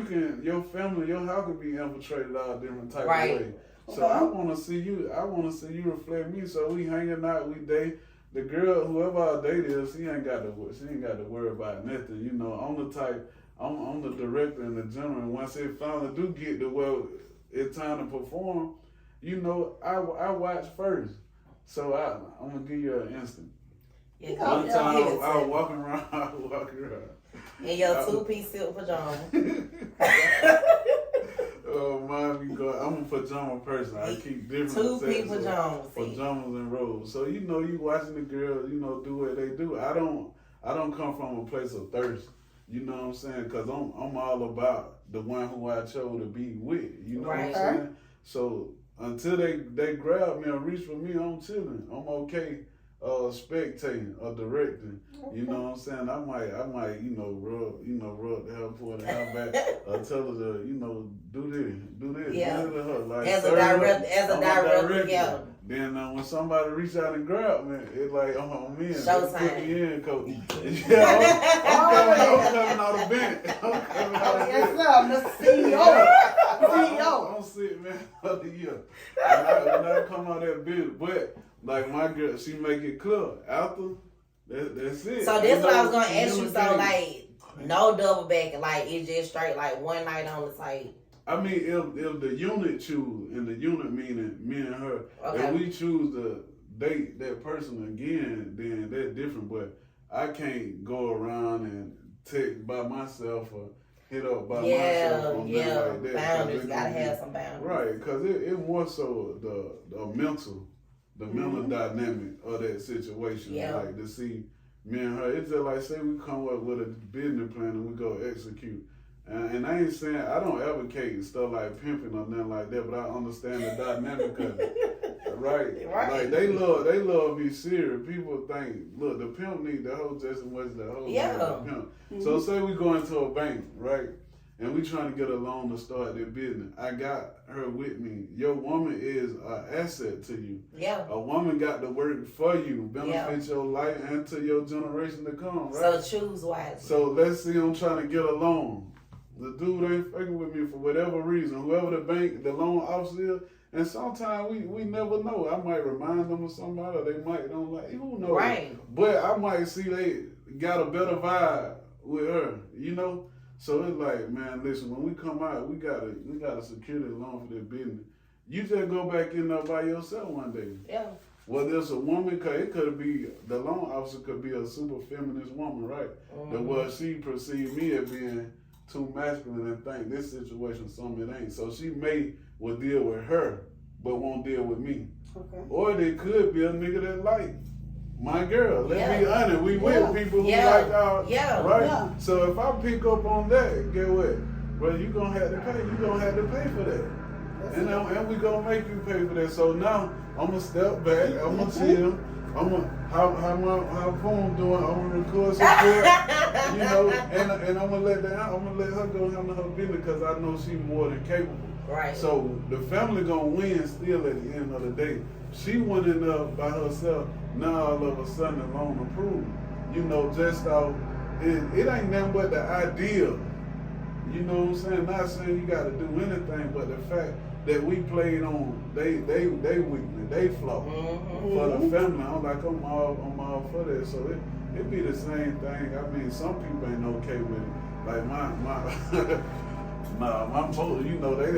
your family, your house can be infiltrated all different type of ways. So I want to see you. I want to see you reflect me. So we hanging out. We date the girl, whoever our date is. She ain't got to worry about nothing. You know, I'm the type. I'm the director and the general. And once it finally do get to where it's time to perform, you know, I watch first. So I'm gonna give you an instant. Yeah, one time I was walking around. In your 2-piece silk pajamas. Oh, man, I'm a pajama person. I keep different 2-piece pajamas. Pajamas and robes. So you know, you watching the girls, you know, do what they do. I don't come from a place of thirst. You know what I'm saying? Because I'm all about the one who I chose to be with. You know what I'm saying? So until they grab me or reach for me, I'm chilling. I'm okay. Spectating or directing, you know what I'm saying? I might, rub the hell for the hell back or tell her to, you know, do this, yeah. Do her. Like, as a director, yeah. Then when somebody reach out and grab me, it's like, I'm in. Showtime. Put me in, coach. Yeah, I'm coming out of the bench. Yes, sir, Mr. CEO. I'm sick, man, of the year. When I come out of that business, but like my girl, she make it clear after. That's it. So that's what I was gonna ask you. So like, no double backing, like it's just straight like one night on the site. I mean, if the unit choose, and the unit meaning me and her, if we choose to date that person again, then that's different. But I can't go around and text by myself or hit up by Yeah, myself on yeah. like that. Boundaries, gotta have some boundaries. Right, because it more so the mental dynamic of that situation. Yeah. Like to see me and her, it's just like say we come up with a business plan and we go execute. And I ain't saying I don't advocate stuff like pimping or nothing like that, but I understand the dynamic of it. Right? Like they love me serious. People think, look, the pimp need the hoe just as much as the hoe need the pimp. So say we go into a bank, right? And we trying to get a loan to start their business. I got her with me. Your woman is an asset to you. Yeah. A woman got to work for you, benefit your life and to your generation to come, right? So choose wisely. So let's see I'm trying to get a loan. The dude ain't fucking with me for whatever reason. Whoever the loan officer is, and sometimes we never know. I might remind them of somebody, or they might don't like. Who knows? Right. But I might see they got a better vibe with her, you know. So it's like, man, listen. When we come out, we gotta secure the loan for this business. You just go back in there by yourself one day. Yeah. Whether it's a woman, cause it could be the loan officer could be a super feminist woman, right? That what she perceived me as being too masculine and think this situation something it ain't. So she will deal with her, but won't deal with me. Okay. Or there could be a nigga that like my girl. Let's be honest. We with people who like our right? Yeah. So if I pick up on that, get what? Well, you gonna have to pay. You gonna have to pay for that. And we gonna make you pay for that. So now I'm gonna step back. I'm gonna chill. I'm gonna how phone doing. I'm gonna record some shit, you know, and I'm gonna let her go handle her business because I know she's more than capable. Right. So the family gonna win still at the end of the day. She went in up by herself. Now all of a sudden the loan approved. You know, just out it ain't nothing but the ideal. You know what I'm saying? Not saying you gotta do anything, but the fact that we played on they weakness, they flaw for the family. I'm all for that. So it be the same thing. I mean, some people ain't okay with it. Like my folks, you know, they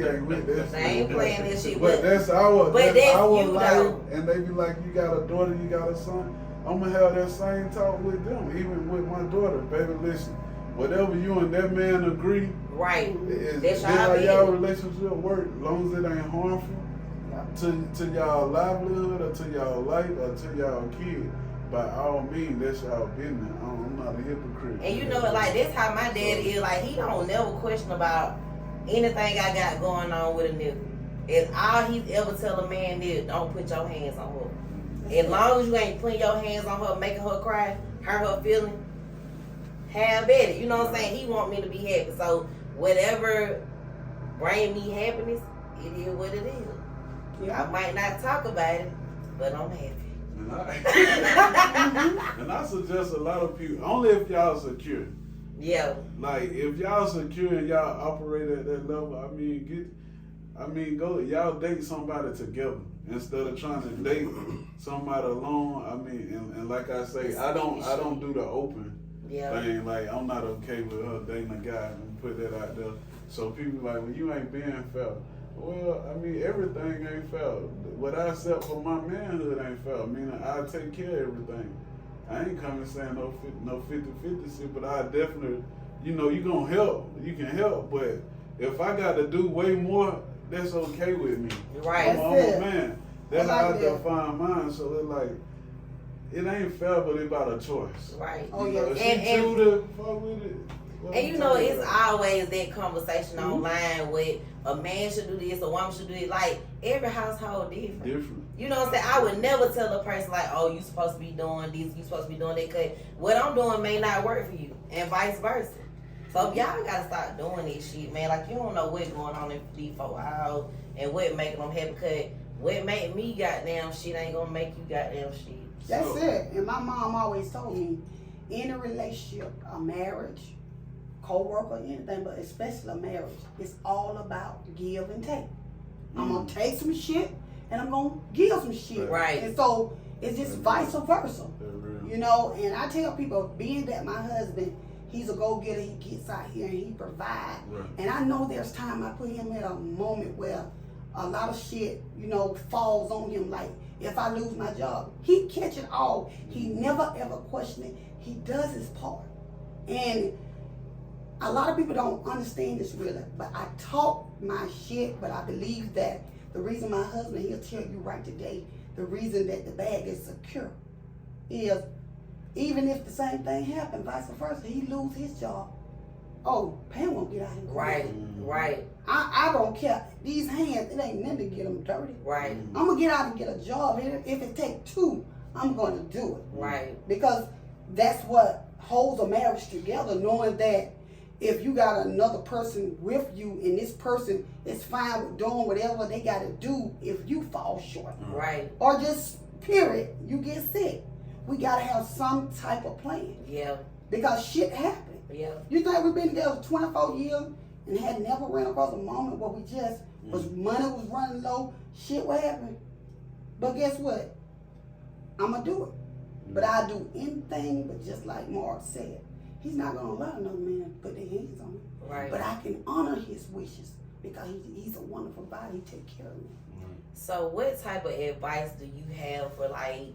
ain't with this. They ain't playing this shit. But that's our life, though. and they be like, you got a daughter, you got a son. I'm gonna have that same talk with them, even with my daughter. Baby, listen, whatever you and that man agree, right? That's how y'all relationship work. As long as it ain't harmful to y'all livelihood or to y'all life or to y'all kid. By all means, that's y'all business. I'm not a hypocrite. And you know, like that's how my dad is. Like he don't never question about anything I got going on with a nigga. And all he ever tell a man is, don't put your hands on her. As long as you ain't putting your hands on her, making her cry, hurt her feeling, have at it. You know what I'm saying? He want me to be happy. So whatever bring me happiness, it is what it is. Yeah. I might not talk about it, but I'm happy. And I suggest a lot of people, only if y'all secure. Yeah. Like if y'all secure and y'all operate at that level, go y'all date somebody together instead of trying to date somebody alone. I mean, and like I say, I don't do the open thing. Like I'm not okay with her dating a guy and put that out there. So people like, well, you ain't being fair. Well, I mean, everything ain't fair. What I accept for my manhood ain't fair. Meaning I take care of everything. I ain't coming saying no 50-50 shit, but I definitely, you know, you gonna help. You can help, but if I got to do way more, that's okay with me. Right. I'm a man. That's how I define mine. So it's like, it ain't fair, but it's about a choice. Right. Oh, yeah. If she choose to fuck with it. And you know, it's always that conversation online with a man should do this, a woman should do it. Like, every household different. You know what I'm saying? I would never tell a person like, oh, you supposed to be doing this, you supposed to be doing that, because what I'm doing may not work for you, and vice versa. So y'all gotta start doing this shit, man. Like, you don't know what's going on in these 4 hours and what making them happy, because what make me goddamn shit ain't gonna make you goddamn shit. That's it. And my mom always told me, in a relationship, a marriage, co-worker, anything, but especially a marriage, it's all about give and take. I'm gonna take some shit and I'm gonna give some shit. Right. And so it's just vice versa. You know, and I tell people, being that my husband, he's a go-getter, he gets out here and he provides. Right. And I know there's time I put him at a moment where a lot of shit, you know, falls on him. Like if I lose my job, he catch it all. He never ever question it. He does his part. And a lot of people don't understand this really, but I talk my shit, but I believe that the reason my husband, he'll tell you right today, the reason that the bag is secure is even if the same thing happened, vice versa, he lose his job. Oh, Pam won't get out of here. Right. I don't care. These hands, it ain't nothing to get them dirty. Right. I'm going to get out and get a job. If it takes two, I'm going to do it. Right. Because that's what holds a marriage together, knowing that if you got another person with you and this person is fine with doing whatever they got to do if you fall short. Right. Or just, period, you get sick. We got to have some type of plan. Yeah. Because shit happens. Yeah. You think we've been together 24 years and had never ran across a moment where we just money was running low, shit what happened? But guess what? I'ma do it. But I do anything, but just like Mark said, he's not gonna allow another man to put their hands on me. Right. But I can honor his wishes because he's a wonderful body, he take care of me. So what type of advice do you have for like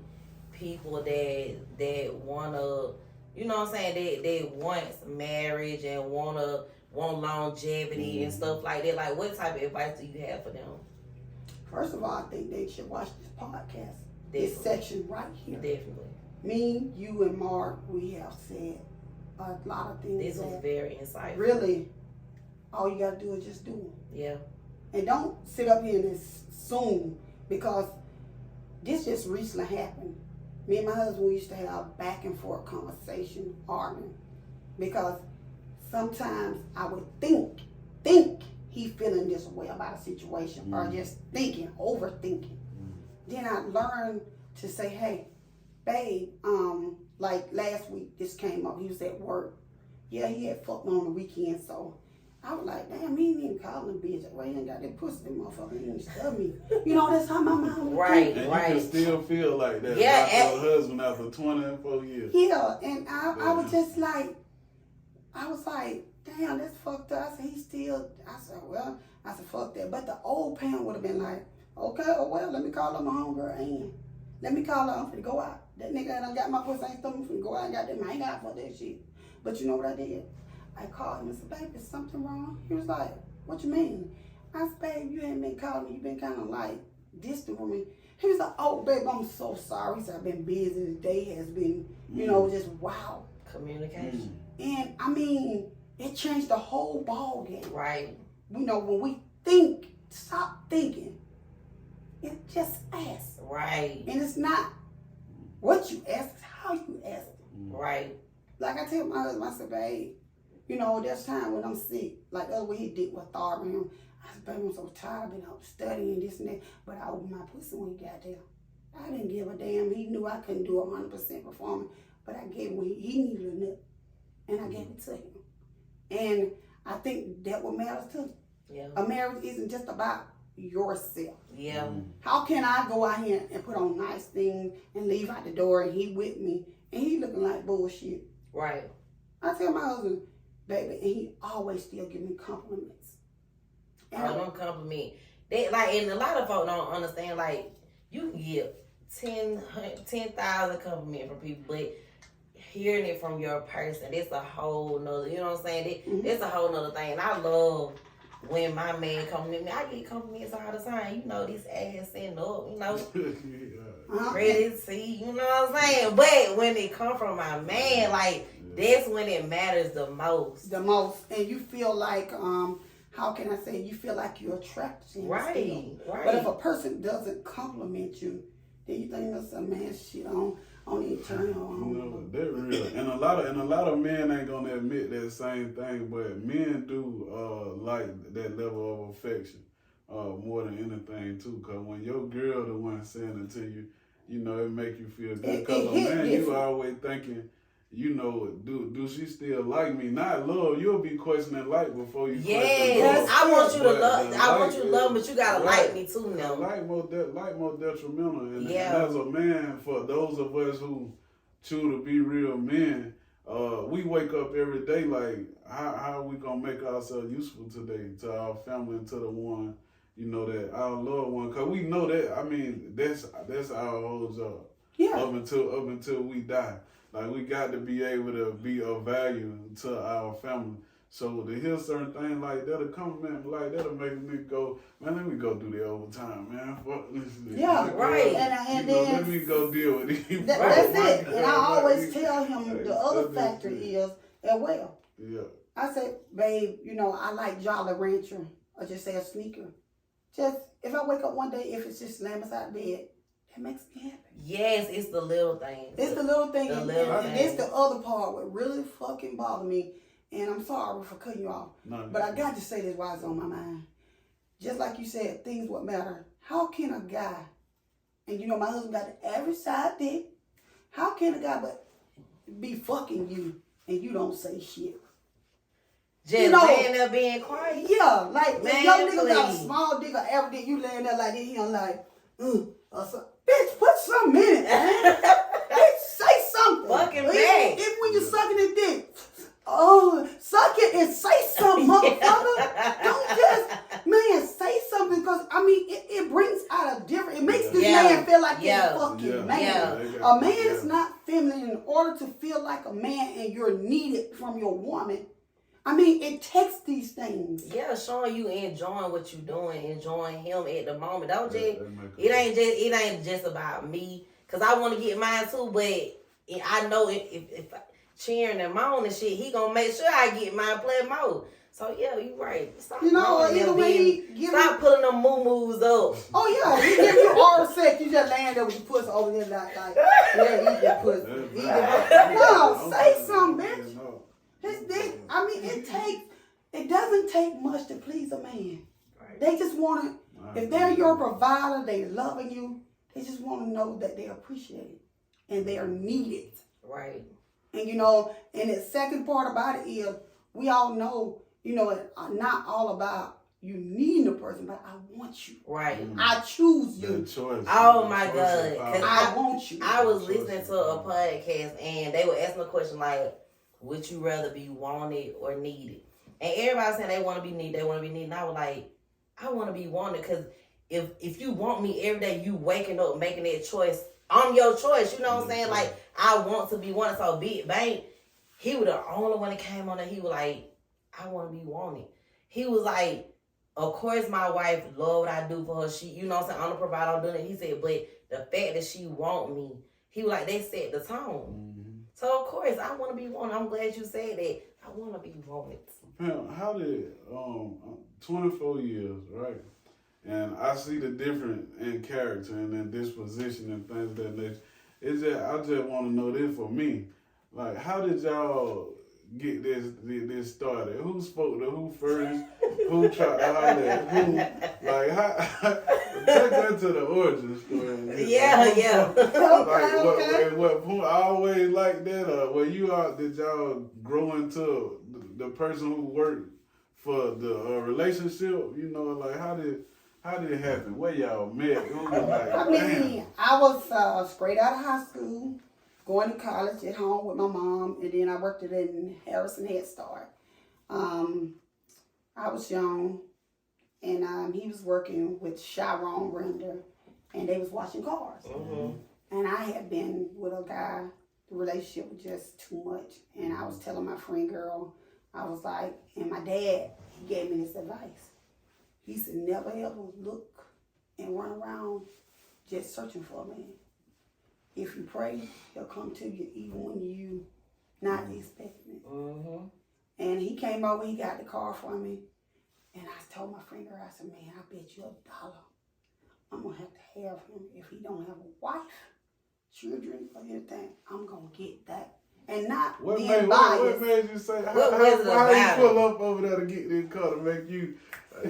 people that wanna, you know what I'm saying, they want marriage and want longevity and stuff like that? Like, what type of advice do you have for them? First of all, I think they should watch this podcast. Definitely. This section right here. Definitely. Me, you, and Mark, we have said a lot of things. This was very insightful. Really, all you gotta do is just do them. Yeah. And don't sit up here and assume, because this just recently happened. Me and my husband, we used to have back and forth conversation, arguing, because sometimes I would think he feeling this way about a situation, or just overthinking. Then I learned to say, hey, babe, like last week this came up, he was at work. Yeah, he had fucked on the weekend, so I was like, damn, he ain't even calling a bitch. Well, he ain't got that pussy, that motherfucker, he ain't stub me. You know, that's how my mom was Right, and right. you can still feel like that Yeah, about your husband after 24 years. Yeah, and I was just like, damn, that's fucked up. I said, I said, fuck that. But the old Pam would have been like, okay, oh well, let me call up my homegirl, Ann. Let me call her, I'm finna go out. That nigga done got my pussy, ain't stuff, I'm finna go out and got them. I ain't got for that shit. But you know what I did? I called him and said, babe, is something wrong? He was like, what you mean? I said, babe, you ain't been calling me. You been kind of like distant from me. He was like, oh, babe, I'm so sorry. He said, I've been busy. The day has been, you know, just wow. Communication. And I mean, it changed the whole ball game. Right. You know, when we think, stop thinking. It just ask. Right. And it's not what you ask, it's how you ask it. Right. Like I tell my husband, I said, babe, you know, there's time when I'm sick. Like the other way he did with Tharbin. I said, babe, I'm so tired. I've been up studying this and that. But I opened my pussy when he got there. I didn't give a damn. He knew I couldn't do 100% performance. But I gave him when he needed a nut. And I gave it to him. And I think that what matters too. Yeah. A marriage isn't just about yourself. Yeah. How can I go out here and put on nice things and leave out the door and he with me and he looking like bullshit? Right. I tell my husband, baby, and he always still give me compliments. And Don't compliment. They like, and a lot of folks don't understand. Like, you can get 10,000 compliments from people, but hearing it from your person, it's a whole nother. You know what I'm saying? It's a whole nother thing. And I love when my man compliment me. I get compliments all the time. You know, this ass sitting up. You know, ready to see. You know what I'm saying? But when it come from my man, like that's when it matters the most. The most, and you feel like, how can I say? You feel like you're attracted to him. Right. Still. Right. But if a person doesn't compliment you, then you think that's a man shit on the eternal. You know, that real. And a lot of men ain't gonna admit that same thing, but men do like that level of affection more than anything too. Cause when your girl the one saying it to you, you know, it make you feel good. Cause a man, you always thinking, you know, do she still like me? Not love. You'll be questioning like before you question love. I want you to love. I want you to love, but you gotta like me too now. Like more detrimental. And as a man, for those of us who choose to be real men, we wake up every day like, how are we gonna make ourselves useful today to our family and to the one, you know, that our loved one? Cause we know that. I mean, that's our whole job. Yeah. Up until we die. Like, we got to be able to be of value to our family. So to hear certain things like that'll compliment like that'll make me go, man, let me go do the overtime, man. Fuck this shit. Yeah, right. And you know, then let me go deal with these. that's folks. it. And I always Like, tell him the other factor is as well. Yeah. I say, babe, you know, I like Jolly Rancher or just say a sneaker. Just if I wake up one day, if it's just laying beside the bed, that makes me happy. Yes, it's the little things. It's the little thing. The And little it's things. the other part what really fucking bother me. And I'm sorry for cutting you off. No, But I got to say this while it's on my mind. Just like you said, things what matter. How can a guy, and you know my husband got the average side dick, how can a guy but be fucking you and you don't say shit? Just you know, laying there being quiet. Yeah, like Man, if your nigga got a please. small dick or average dick, you laying there like this, he don't like, or so, bitch, put something in it, man. Bitch, say something. Fucking Even back. when you're sucking his dick, oh, suck it and say something, motherfucker. Don't just, man, say something because, I mean, it brings out a different, it makes this Yeah. man feel like Yeah. a fucking Yeah. man. Yeah. A man is not feminine. In order to feel like a man and you're needed from your woman, I mean, it takes these things. Yeah, showing you enjoying what you're doing, enjoying him at the moment. Don't just, that make it ain't just about me. Cause I want to get mine too, but I know if cheering him on and shit, he gonna make sure I get mine, play more. So yeah, you right. Stop, You know, running either them way being- he give stop pulling them moo-moos up. Oh yeah, he give you oral sex, you just laying there with your pussy over there like yeah, eat that pussy. Eat that. No, say something, bitch. His dick, I mean, it doesn't take much to please a man. Right. They just want to, if they're your provider, they loving you, they just want to know that they appreciate it and they are needed. Right. And you know, and the second part about it is, we all know, you know, it's not all about you needing a person, but I want you. Right. I choose you. The choice. Oh my The choice God. is 'Cause I want you. I was listening to a podcast and they were asking a question like, would you rather be wanted or needed? And everybody saying they want to be needed, they want to be needed. And I was like, I want to be wanted because if you want me every day, you waking up making that choice, I'm your choice. You know what I'm saying? Like, I want to be wanted. So Big Bang, he was the only one that came on there. He was like, I want to be wanted. He was like, of course my wife love what I do for her. She, you know what I'm saying? I'm the provider, I'm doing it. He said, but the fact that she want me, he was like, they set the tone. So of course I want to be wanted. I'm glad you said that. I want to be wanted. Pam, how did 24 years, right? And I see the difference in character and in disposition and things of that nature. It's just, I just want to know this for me. Like, how did y'all get this started? Who spoke to who first? Who tried to holler at who? Like, how, take that to the origin story. Yeah. Like, what I always like that. Where you are, did y'all grow into the person who worked for the relationship? You know, like how did it happen? Where y'all met? It was like, I mean, I was straight out of high school, going to college at home with my mom, and then I worked in Harrison Head Start. I was young, and he was working with Chiron Render, and they was washing cars. And I had been with a guy, the relationship was just too much. And I was telling my friend girl, I was like, and my dad, he gave me this advice. He said, never ever look and run around just searching for a man. If you pray, he'll come to you even when you not expecting it. And he came over, he got the car for me. And I told my friend girl, I said, man, I bet you $1. I'm going to have to have him. If he don't have a wife, children, or anything, I'm going to get that. And not what being biased. What made you say, how was it you about pull up over there to get this car to make you,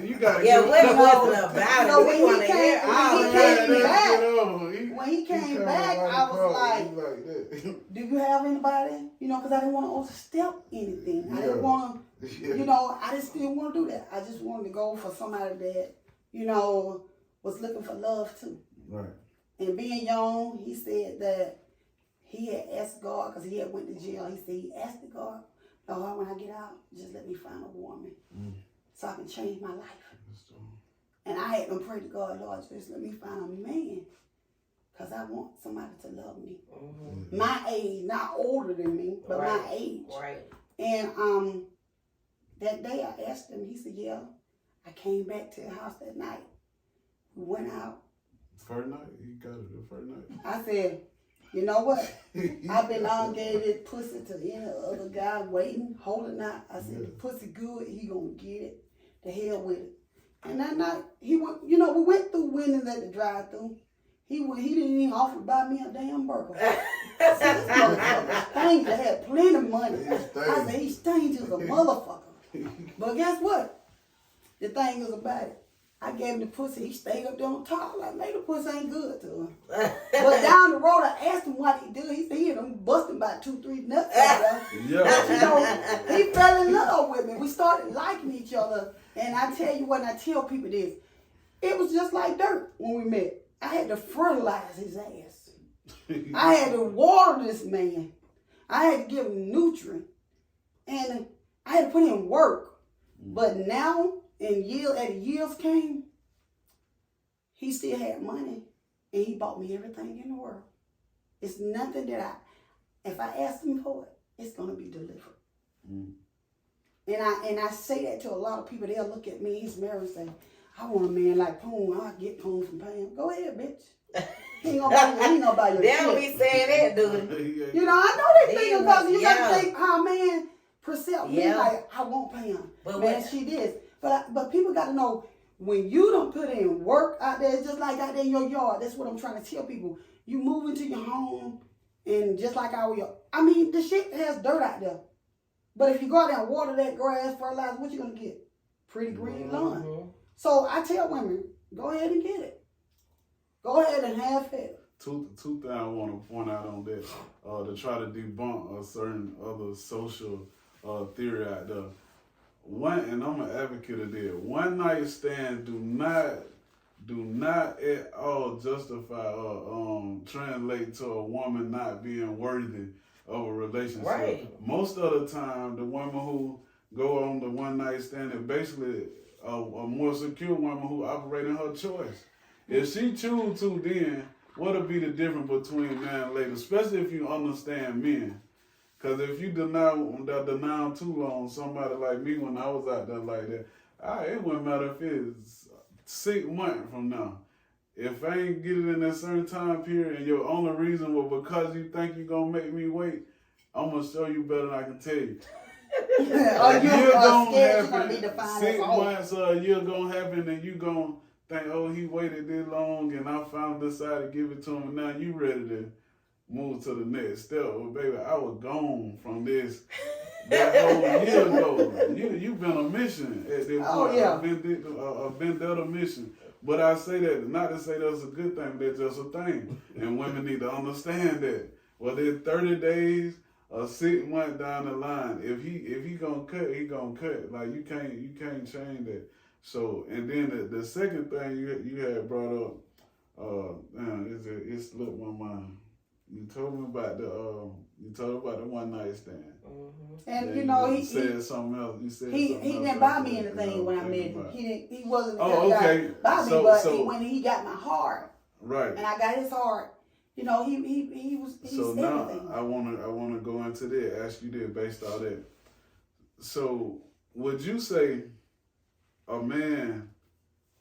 you got to Yeah, get what it. was it about? You know, We when wanna he came- hear when all he of came it. back- when he came back, I was like, that. do you have anybody? You know, because I didn't want to overstep anything. I didn't want to, you know, I just didn't want to do that. I just wanted to go for somebody that, you know, was looking for love too. Right. And being young, he said that he had asked God, because he had went to jail, he said he asked the God, Lord, when I get out, just let me find a woman so I can change my life. And I had to pray to God, Lord, just let me find a man, because I want somebody to love me. My age, not older than me, but my age. Right. And that day I asked him, he said, yeah. I came back to the house that night. We went out. First night? He got it the first night. I said, you know what? I've been elongated pussy to any other guy waiting, holding out. I said, the pussy good, he gonna get it. The hell with it. And that night, he went, we went through Winnings at the drive-thru. He didn't even offer to buy me a damn burger. I said, this motherfucker stingy. I had plenty of money. I said, he stingy as a motherfucker. But guess what? The thing is about it. I gave him the pussy. He stayed up there on top. Like, maybe the pussy ain't good to him. But down the road, I asked him what he did. He said he had him busting about 2-3 nuts. He fell in love with me. We started liking each other. And I tell you what, and I tell people this. It was just like dirt when we met. I had to fertilize his ass. I had to water this man. I had to give him nutrient. And I had to put in work. But now, as the years came, he still had money. And he bought me everything in the world. It's nothing that if I ask him for it, it's going to be delivered. And I say that to a lot of people. They'll look at me, he's married, and say, I want a man like Poon. I'll get Poon from Pam. Go ahead, bitch. He ain't gonna buy your They shit. don't be saying that, dude. I know they think because you got to think how a man perceive me like, I want Pam. But man, she did. But people got to know, when you don't put in work out there, it's just like out there in your yard. That's what I'm trying to tell people. You move into your home, and just like the shit has dirt out there. But if you go out there and water that grass, fertilize, what you going to get? Pretty green lawn. So I tell women, go ahead and get it. Go ahead and have it. Two things I want to point out on that, to try to debunk a certain other social theory out there. One, and I'm an advocate of that. One night stand do not at all justify or translate to a woman not being worthy of a relationship. Right. Most of the time, the women who go on the one night stand is basically a more secure woman who operates in her choice. If she choose to, then what'll be the difference between man and lady, especially if you understand men? Because if you deny too long, somebody like me when I was out there like that, it wouldn't matter if it's 6 months from now. If I ain't get it in a certain time period and your only reason was because you think you're going to make me wait, I'm going to show you better than I can tell you. Or you're scared you're going to be 6 months or a year going to happen and you going to think, oh, he waited this long and I finally decided to give it to him and now you ready to move to the next step. Well, baby, I was gone from this that whole year ago. You've been on a mission at this point. Yeah. A vendetta mission. But I say that, not to say that's a good thing, but that's just a thing. And women need to understand that. Whether it's 30 days or 6 months down the line, if he gonna cut, he gonna cut. Like you can't change that. So, and then the second thing you had brought up, it slipped my mind. You told me about the one night stand. And he said something else. You said he didn't buy me anything when I met him. He wasn't the guy that buy me, but when he got my heart, right, and I got his heart, he was. So now everything. I wanna go into that. Ask you that based on that. So would you say a man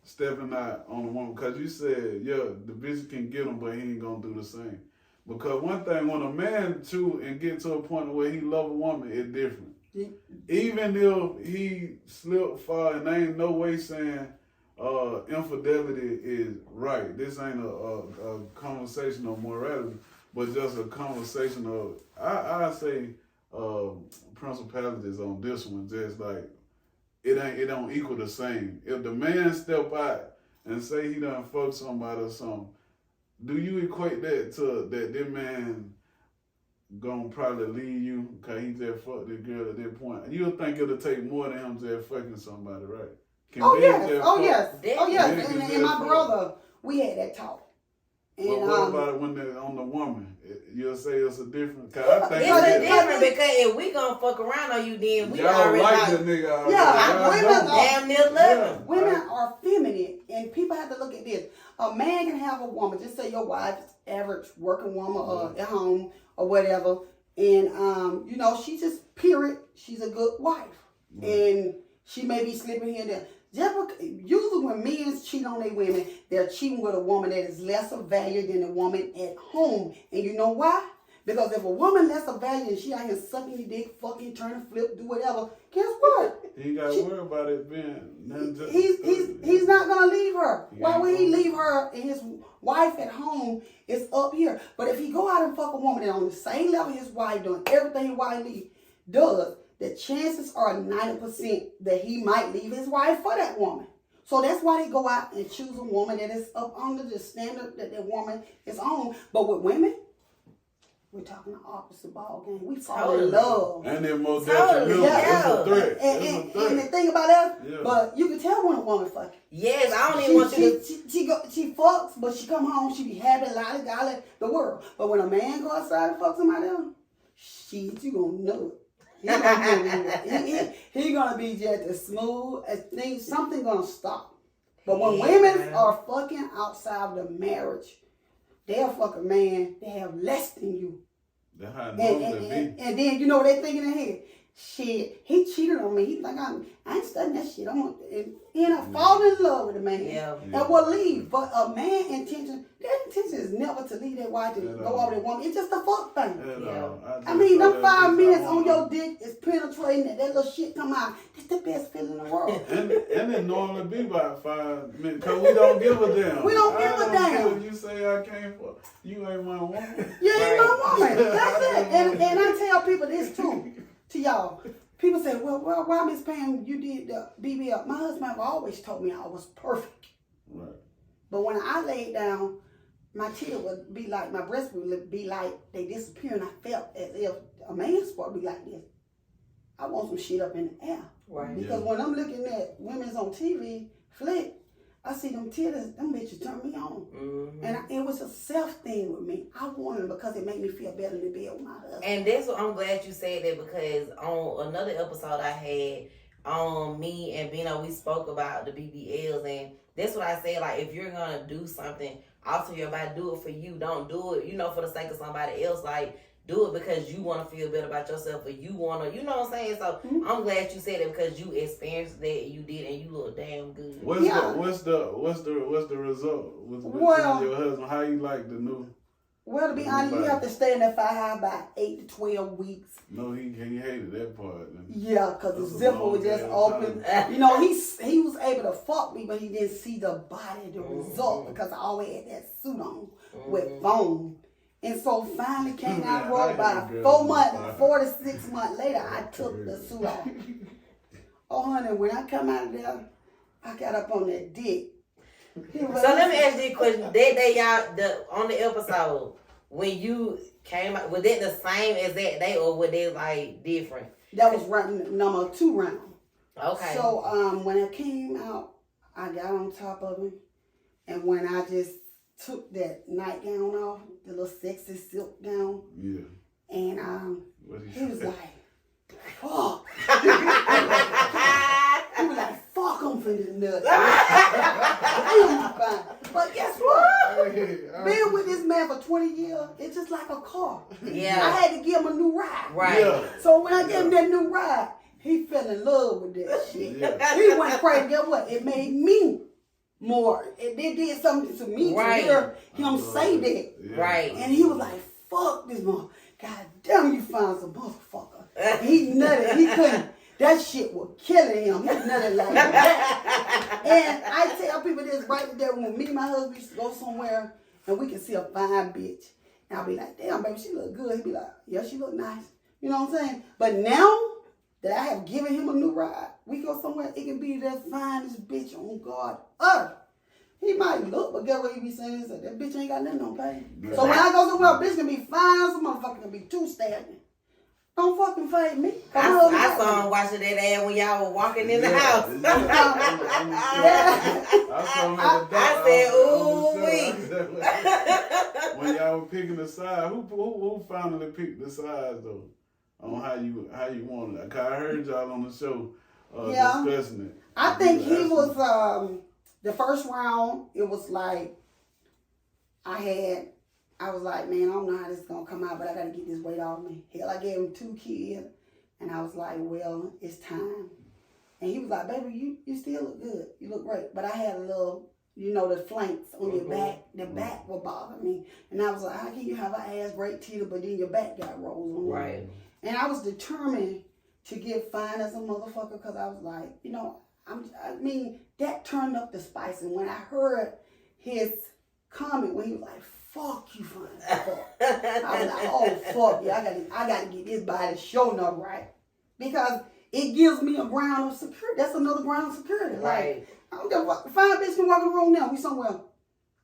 stepping out on a woman, because you said the bitch can get him, but he ain't gonna do the same. Because one thing, when a man too and get to a point where he love a woman, it's different. Yeah. Even if he slip, fall, and there ain't no way saying infidelity is right. This ain't a conversation of morality, but just a conversation of, I say principalities on this one. Just like it don't equal the same. If the man step out and say he done fuck somebody or something, do you equate that to that man gonna probably leave you because he just fucked the girl at that point? You'll think it'll take more than him just fucking somebody, right? Yes. And my brother, we had that talk. And, but what about it when they're on the woman? You'll say it's a different. Cause I think it's a different because if we gonna fuck around on you, then we y'all already like the nigga already. Yeah, women damn near love. Women are feminine, and people have to look at this. A man can have a woman. Just say your wife is average working woman at home or whatever, and she's just period. She's a good wife. and she may be slipping here and there. Usually when men cheat on their women, they're cheating with a woman that is lesser valued than the woman at home. And you know why? Because if a woman lesser valued and she out here sucking your dick, fucking, turn, flip, do whatever, guess what? He ain't got to worry about it being. He's not gonna leave her. Why would he leave her and his wife at home is up here? But if he go out and fuck a woman that on the same level his wife doing everything his wife does, the chances are 90% that he might leave his wife for that woman. So that's why they go out and choose a woman that is up under the standard that that woman is on. But with women, we're talking the opposite ball game. We fall in love. And they're more detrimental. It's a threat. And the thing about that, but you can tell when a woman fucking. Yes, I don't even want you to. She fucks, but she come home, she be happy, lolly, the world. But when a man go outside and fuck somebody else, shit, you gonna know it. He gonna be just as smooth as things. Something gonna stop. But when women are fucking outside of the marriage, they'll fuck a man they have less than you. That's how and then you know what they think in their head? Shit, he cheated on me. He think I ain't studying that shit. I fall in love with a man and will leave. But a man intention, their intention is never to leave their wife to go over the woman. It's just a fuck thing. I mean, them 5 minutes on your dick is penetrating and that little shit come out. It's the best feeling in the world. and it normally be about 5 minutes because we don't give a damn. We don't give a damn. You say I can't fuck. You ain't my woman. You ain't my woman. That's it. And I tell people this too. To y'all, people say, well, why Miss Pam, you did the BBL? My husband always told me I was perfect. Right. But when I laid down, my teeth would be like, my breasts would be like, they disappear, and I felt as if a man's supposed to be like this. I want some shit up in the air. Right. Because when I'm looking at women's on TV, flick, I see them titties, them bitches turn me on. Mm-hmm. And it was a self thing with me. I wanted it because it made me feel better to be with my husband. And that's what I'm glad you said that, because on another episode I had on me and Bino, we spoke about the BBLs, and that's what I said, like, if you're gonna do something, alter your body, do it for you. Don't do it, for the sake of somebody else. Like, do it because you want to feel better about yourself, or you want to, you know what I'm saying? So I'm glad you said it because you experienced that, and you did, and you look damn good. What's the result with your husband? How you like the new? Well, to be honest, you have to stay in that fire about 8 to 12 weeks. No, he hated that part. Yeah, because the zipper was just open. He was able to fuck me, but he didn't see the body, the result, because I always had that suit on with foam. And so finally came out of work about 4 to 6 months later, I took the suit off. Oh, honey, when I come out of there, I got up on that dick. So let me ask you a question. That day, y'all, on the episode, when you came out, was that the same as that day, or were they like different? That was number 2 round. Okay. So when I came out, I got on top of him, and when I just took that nightgown off, the little sexy silk gown, and he was like, fuck. He was like, fuck him for this nut. But guess what? Being with this man for 20 years, it's just like a car. Yeah. I had to give him a new ride. Right. Yeah. So when I gave him that new ride, he fell in love with that shit. Yeah. He went crazy. Guess what? It made me more. It did something to me to hear him say that. Yeah. Right. And he was like, fuck this motherfucker. God damn, you found some motherfucker. He nutted. He couldn't. That shit was killing him. He nutted like that. And I tell people this right there, when me and my husband used to go somewhere and we can see a fine bitch. And I'll be like, damn, baby, she look good. He'd be like, yeah, she look nice. You know what I'm saying? But now that I have given him a new ride, we go somewhere, it can be the finest bitch on God earth. He might look, but guess what he be saying? That bitch ain't got nothing on pay. Yeah. So when I go somewhere, a bitch can be fine, some motherfucker can be too stagnant. Don't fucking fade me. I saw him watching that ad when y'all were walking in the house. I said, ooh, when y'all were picking the side, who finally picked the sides though? On how you want it? Cause I heard y'all on the show discussing it. I think he was the first round. It was like I was like, man, I don't know how this is gonna come out, but I gotta get this weight off me. Hell, I gave him 2 kids, and I was like, well, it's time. And he was like, baby, you still look good. You look great. But I had a little, the flanks on your back. The back would bother me. And I was like, how can you have an ass, great titty, but then your back got rolls on? Right. And I was determined to get fine as a motherfucker because I was like, that turned up the spice. And when I heard his comment when he was like, fuck you, fine as fuck. I was like, oh, fuck yeah, I got to get this body showing up right. Because it gives me a ground of security. That's another ground of security. Right. Like, I don't give a fuck. Fine bitch can walk in the room now. We somewhere.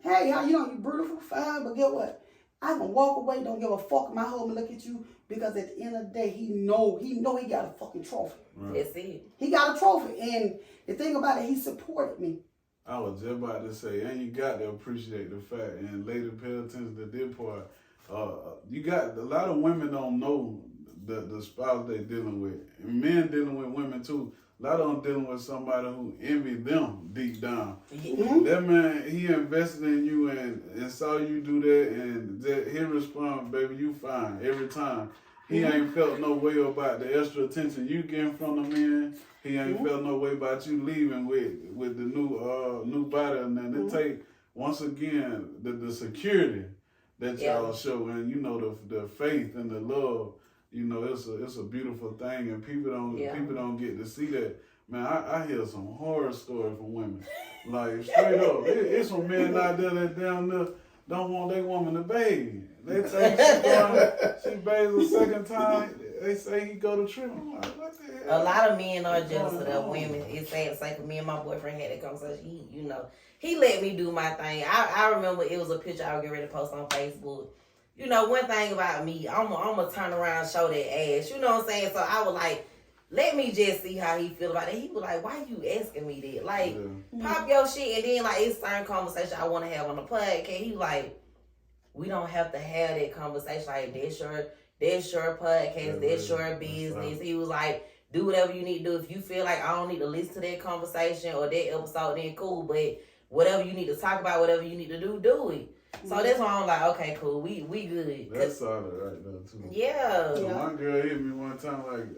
Hey, how you beautiful, fine, but get what? I can walk away, don't give a fuck. My husband look at you because at the end of the day, he know he got a fucking trophy. Right. That's it. He got a trophy. And the thing about it, he supported me. I was just about to say, and you got to appreciate the fact, and later pay attention to this part. You got a lot of women don't know the spouse they dealing with, and men dealing with women too. A lot of them dealing with somebody who envy them deep down. Mm-hmm. That man, he invested in you and saw you do that, and he respond, baby, you fine every time. He ain't felt no way about the extra attention you getting from the men. He ain't felt no way about you leaving with the new body, and then it take once again the security that y'all show, and the faith and the love. It's a beautiful thing, and people don't get to see that. Man, I hear some horror stories from women, like straight up. It's some men out there that down there don't want their woman to bathe. They say she bathes a second time. They say he go to trip. I'm like, what the hell? A lot of men are jealous of their women. It's sad to say, 'cause me and my boyfriend had that conversation. He let me do my thing. I remember it was a picture I was getting ready to post on Facebook. One thing about me, I'm gonna turn around and show that ass. You know what I'm saying? So I was like, let me just see how he feel about it. He was like, why you asking me that? Like, pop your shit, and then like it's certain conversation I want to have on the podcast. He like, we don't have to have that conversation. Like, that's your podcast, that's your business. He was like, do whatever you need to do. If you feel like I don't need to listen to that conversation or that episode, then cool. But whatever you need to talk about, whatever you need to do it. So that's why I'm like, okay, cool, we good. That's solid right there too. Yeah. So my girl hit me one time like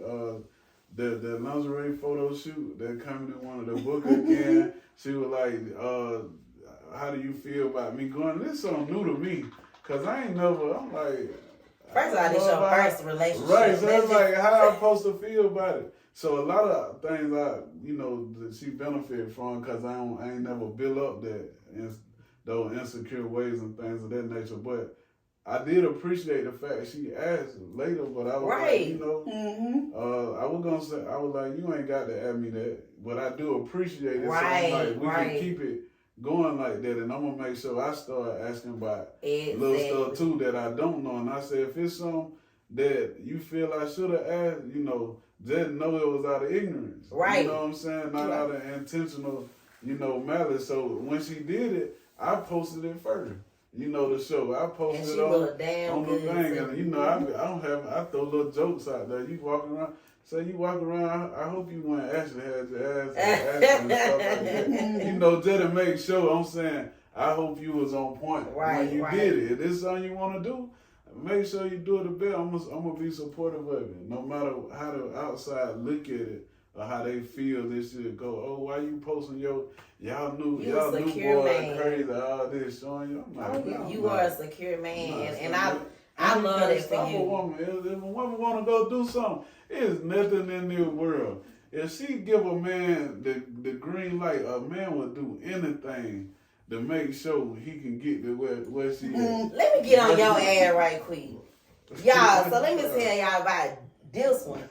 the lingerie photo shoot that coming in one of the book again. She was like, how do you feel about me going? This something new to me, cause I'm like. First of all, this your first relationship. Right, so it's like how I'm supposed to feel about it. So a lot of things that she benefit from, cause I ain't never built up those insecure ways and things of that nature. But I did appreciate the fact she asked later, but I was like, I was gonna say, I was like, you ain't got to ask me that, but I do appreciate it. Right, so I'm like, we can keep it going like that, and I'm gonna make sure I start asking about little stuff too that I don't know. And I said, if it's something that you feel I should have asked, just know it was out of ignorance. Right. You know what I'm saying? Not out of intentional, malice. So when she did it, I posted it first. The show. I posted it on the thing, and I throw little jokes out there. You walk around. I hope you went actually had your ass and stuff like that. Just to make sure. I'm saying, I hope you was on point when you did it. If this is something you want to do, make sure you do it the best. I'm gonna be supportive of it, no matter how the outside look at it or how they feel. They should go, oh, why you posting y'all new boy crazy, all this showing you. I'm like, you are a secure man, and I love that for you. If a woman want to go do something, there's nothing in the world. If she give a man the green light, a man will do anything to make sure he can get to where she is. Let me get on your ass right quick. Y'all, so let me tell y'all about this one.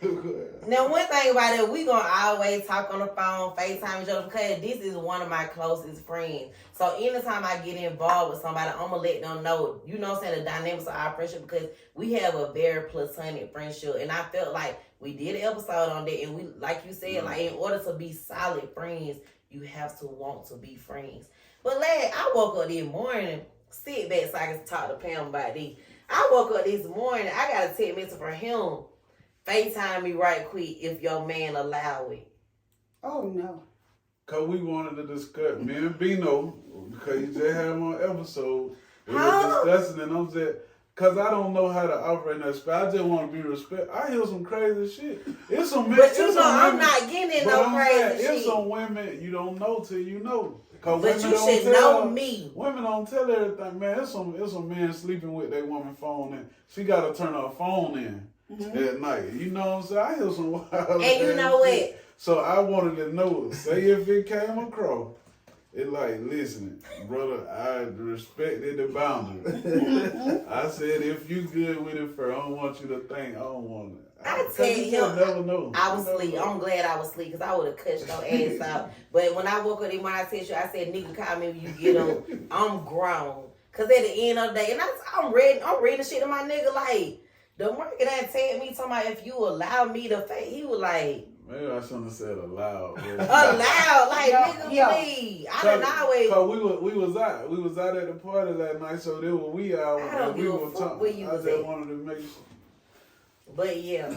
Now, one thing about it, we gonna always talk on the phone, FaceTime each other, because this is one of my closest friends. So anytime I get involved with somebody, I'm gonna let them know, the dynamics of our friendship, because we have a very platonic friendship. And I felt like we did an episode on that, and we, like you said, like in order to be solid friends, you have to want to be friends. But lad, I woke up this morning, sit back so I can talk to Pam about this. I woke up this morning, I got a text message from him. FaceTime me right quick if your man allow it. Oh no. Cause we wanted to discuss, me and Bino, because you just had him on episode, we were discussing, and I'm saying, Cause I don't know how to operate in that space. I just want to be respected. I hear some crazy shit. It's some men. But you know, I'm not getting in no crazy shit. It's some women you don't know till you know. Cause but you should know me. Women don't tell everything, man. It's some men sleeping with their woman phone and she gotta turn her phone in at night. You know what I'm saying? I hear some wild. And you know what? So I wanted to know, say if it came across. It's like, listen, brother, I respected the boundary. I said, if you good with it first, I don't want you to think, I don't want it. I tell you, never know. I was asleep. I'm glad I was asleep because I would have cut your ass out. But when I woke up in my text, I said, nigga, call me when you get on. I'm grown. Because at the end of the day, and I'm reading shit to my nigga like, the market that tagged me talking about if you allow me to fake, he was like, maybe I shouldn't have said aloud. Aloud, like nigga, please. I didn't always. Cause we was out at the party that night, so there were we out. I don't give a fuck where you was at. I just wanted to make sure. But yeah,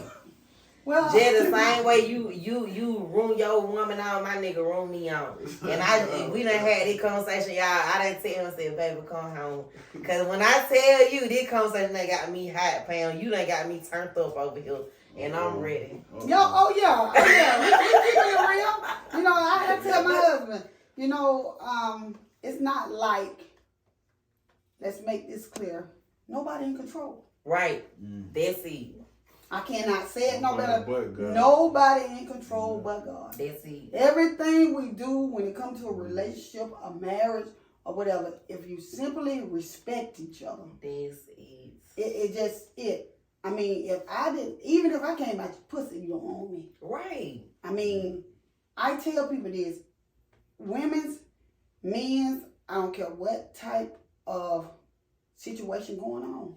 well, just the same way you room your woman on, my nigga room me on, and we done had this conversation, y'all. I done tell him, said, baby, come home, cause when I tell you this conversation, they got me hot, Pam. You done got me turned up over here. And I'm ready. Oh yeah. We keep it real. You know, I had to tell my husband, you know, it's not like, let's make this clear, nobody in control. Right. That's it. I cannot say it no better. But God. Nobody in control but God. That's it. Everything we do when it comes to a relationship, a marriage, or whatever, if you simply respect each other, that's it. It just it. I mean, even if I came out your pussy, you don't own me. Right. I mean, I tell people this, women's, men's, I don't care what type of situation going on,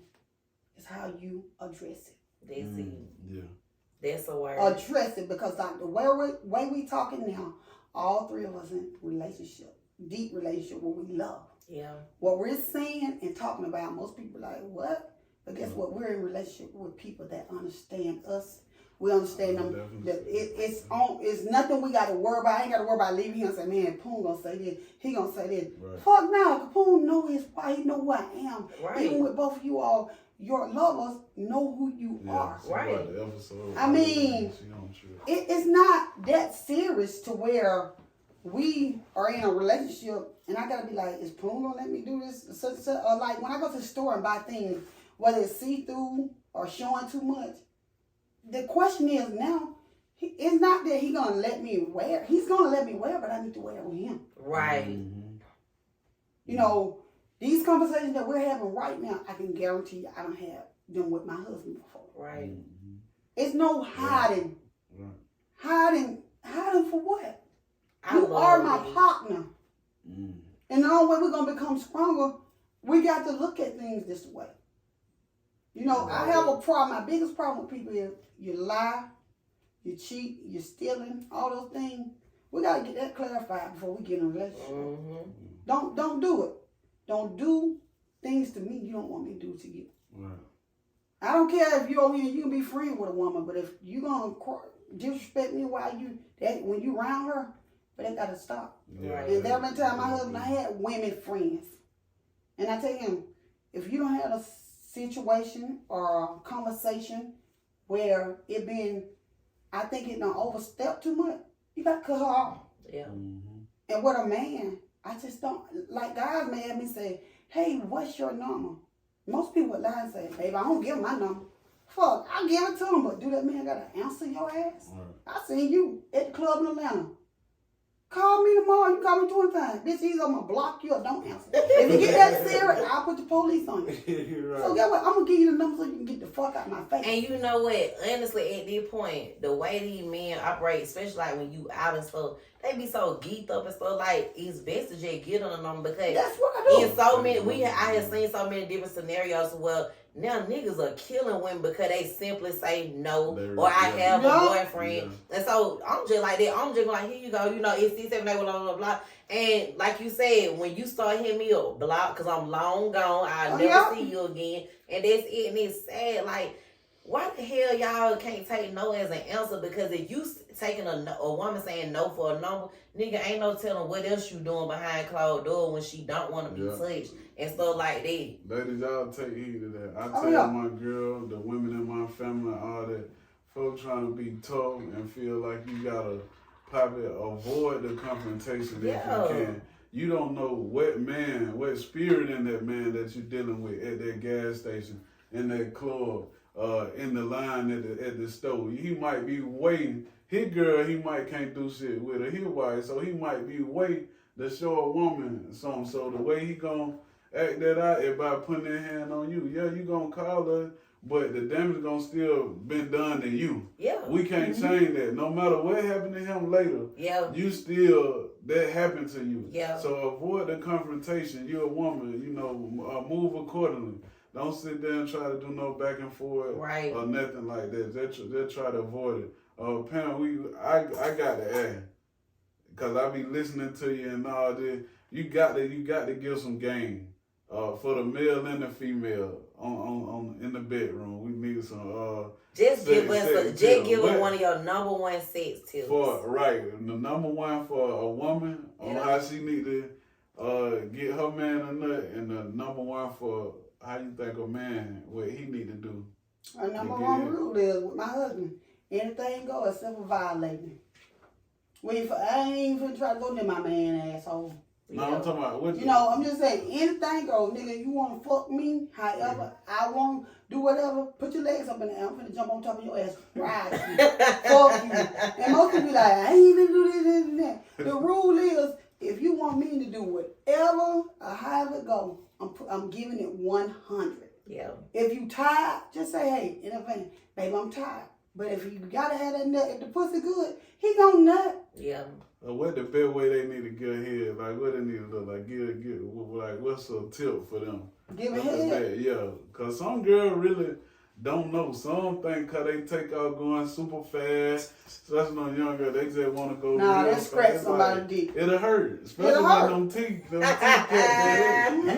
it's how you address it. That's it. Yeah. That's a word. Address it, because like the way we talking now, all three of us in relationship, deep relationship where we love. Yeah. What we're saying and talking about, most people like, what? But guess what? We're in relationship with people that understand us. We understand them. That it's nothing we got to worry about. I ain't got to worry about leaving here and say, man, Poon gonna say this. He gonna say this. Right. Fuck no. Poon know his why. He know who I am. Right. Even with both of you all, your lovers know who you are. Right. I mean, it's not that serious to where we are in a relationship and I gotta be like, is Poon gonna let me do this? Or like when I go to the store and buy things, whether it's see-through or showing too much, the question is now, it's not that he's going to let me wear. He's going to let me wear, but I need to wear it with him. Right. Mm-hmm. You know, these conversations that we're having right now, I can guarantee you I don't have them with my husband before. Right. Mm-hmm. It's no hiding. Right. Hiding for what? You are my partner. Mm. And the only way we're going to become stronger, we got to look at things this way. You know, I have a problem. My biggest problem with people is you lie, you cheat, you're stealing, all those things. We got to get that clarified before we get in a relationship. Mm-hmm. Don't do it. Don't do things to me you don't want me to do to you. Right. I don't care if you're over here, you can be friends with a woman, but if you're going to disrespect me when you around her, but that got to stop. Yeah. And there been time my husband, I had women friends. And I tell him, if you don't have a situation or a conversation where I think it done overstep too much, you got to cut her off. Yeah. Mm-hmm. And with a man, I just don't, like guys may have me say, hey, what's your number? Most people would lie and say, baby, I don't give my number. Fuck, I give it to him, but do that man got to answer your ass? Right. I seen you at the club in Atlanta. Call me tomorrow. You call me 20 times. Bitch, either I'm going to block you or don't answer. If you get that serious, I'll put the police on you. Right. So guess what? I'm going to give you the number so you can get the fuck out of my face. And you know what? Honestly, at this point, the way these men operate, especially like when you out and stuff, they be so geeked up and stuff. Like, it's best to just get on them because that's what I do. In so many, I have seen so many different scenarios where now niggas are killing women because they simply say no, or I have a boyfriend. Yeah. And so I'm just like that. I'm just like, here you go. You know, it's 6, 7, 8, blah, blah, blah. And like you said, when you start hitting me up, block, because I'm long gone, I'll never see you again. And that's it. And it's sad. Like, Why the hell y'all can't take no as an answer? Because if you taking a woman saying no for a number, nigga, ain't no telling what else you doing behind closed door when she don't want to be touched and stuff like that. Ladies, y'all take heed of that. I tell my girl, the women in my family, all that, folks trying to be tough and feel like you gotta probably avoid the confrontation if you can. You don't know what spirit in that man that you're dealing with at that gas station, in that club, in the line at the store. He might be waiting. His girl, he might can't do shit with her. His wife, so he might be waiting to show a woman something. So the way he gonna act that out is by putting their hand on you. Yeah, you gonna call her, but the damage gonna still been done to you. Yeah. We can't change that. No matter what happened to him later, you still, that happened to you. Yeah. So avoid the confrontation. You're a woman, move accordingly. Don't sit there and try to do no back and forth or nothing like that. They'll try to avoid it. Pam, I got to add, because I be listening to you and all this. You got to give some game for the male and the female on in the bedroom. We need some just give us one of your number one sex tips. The number one for a woman on how she need to get her man a nut, and the number one for how you think a man, what he need to do. Our number one rule is with my husband, anything go except for violating. I ain't even try to go near my man, asshole. No, I'm talking about what I'm just saying, anything go, nigga. You want to fuck me, however I want, do whatever. Put your legs up in the air. I'm finna jump on top of your ass, ride you, fuck you. And most people be like, I ain't even do this and that. The rule is, if you want me to do whatever or however it go, I'm giving it 100. Yeah. If you tired, just say, hey, in advance, baby, I'm tired. But if you gotta have that nut, if the pussy good, he gonna nut. Yeah. What the best way they need to get head? Like what they need to look like? Like what's a tip for them? Give a head. Yeah, cause some girl really don't know. Some think cause they take off going super fast. Especially on young girl, they just want to go. Nah, they scratch somebody's dick. It'll hurt, especially when them teeth you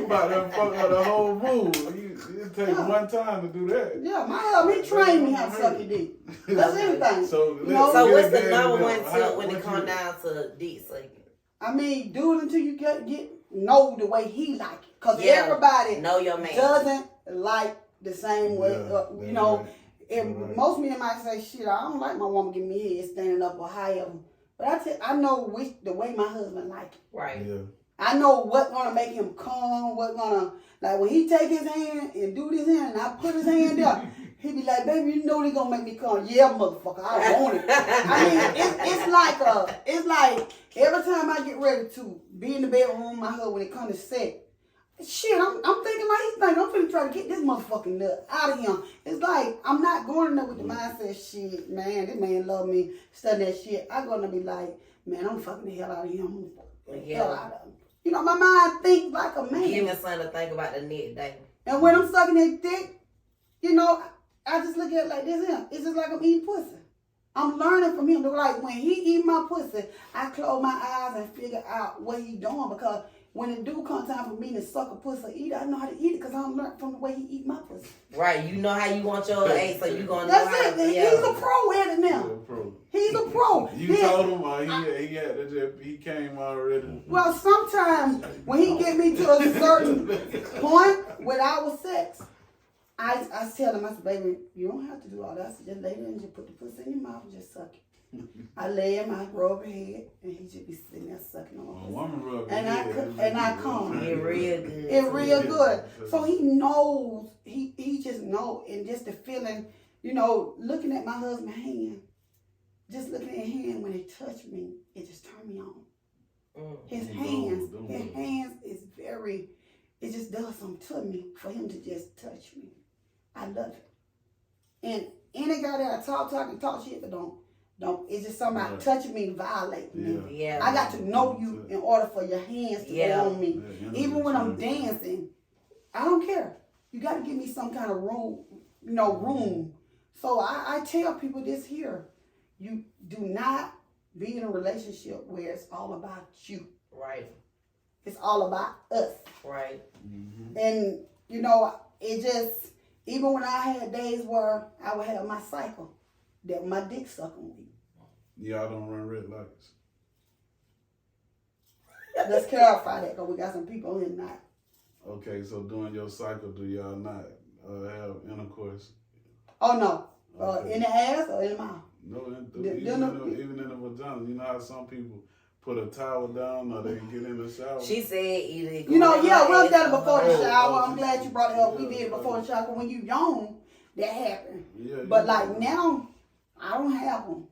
about to fuck up the whole mood. It takes one time to do that. Yeah, my husband, he trained me how to suck your dick. That's anything. So what's the number one tip when it comes down to dick sucking? I mean, do it until you get know the way he like it. Cause everybody know your man doesn't like the same way. Most men might say, shit, I don't like my woman giving me head standing up or however. But I know the way my husband like it. Right. Yeah. I know what's gonna make him come, like when he take his hand and do this hand and I put his hand there, he be like, baby, you know they gonna make me come. Yeah, motherfucker, I want it. I mean, it's like every time I get ready to be in the bedroom, my husband, when it comes to sex, shit, I'm thinking like he's thinking, I'm finna try to get this motherfucking nut out of him. It's like, I'm not going in there with the mindset, shit, man, this man love me, study that shit. I'm gonna be like, man, I'm fucking the hell out of him. I'm gonna fuck the hell out of him. My mind thinks like a man. Give me something to think about the next day. And when I'm sucking that dick, I just look at it like this here. It's just like I'm eating pussy. I'm learning from him. Like when he eat my pussy, I close my eyes and figure out what he doing, because when it do come time for me to suck a pussy or eat it, I know how to eat it because I learned from the way he eat my pussy. Right, you know how you want your egg, so you gonna know That's how it. He's a pro at it now. He's a pro. You told him he came already. Well, sometimes when he get me to a certain point with our sex, I tell him, I said, baby, you don't have to do all that. I said, just lay there and just put the pussy in your mouth and just suck it. I lay him, I rub his head, and he just be sitting there sucking on my pussy. And I come. It real good. It real good. So he knows, he just know, and just the feeling, looking at my husband's hand, just looking at his hand when he touch me, it just turned me on. His hands is very, it just does something to me for him to just touch me. I love it. And any guy that I talk shit, but don't. It's just somebody touching me, violating me. Yeah. I got to know you in order for your hands to go on me. Even when I'm dancing, I don't care. You got to give me some kind of room. So I tell people this here. You do not be in a relationship where it's all about you. Right. It's all about us. Right. Mm-hmm. And, even when I had days where I would have my cycle, that my dick sucking weak. Y'all don't run red lights. Let's clarify that, because we got some people in that. Okay, so during your cycle, do y'all not have intercourse? Oh, no. Okay. In the ass or in the mouth? No, even in the vagina. You know how some people put a towel down or they get in the shower? She said either. You know, yeah, we've done it before the Oh, shower. I'm okay. glad you brought it up. We Yeah, did it before the shower, 'cause when you yawn, that happened. Yeah, But like now, I don't have them.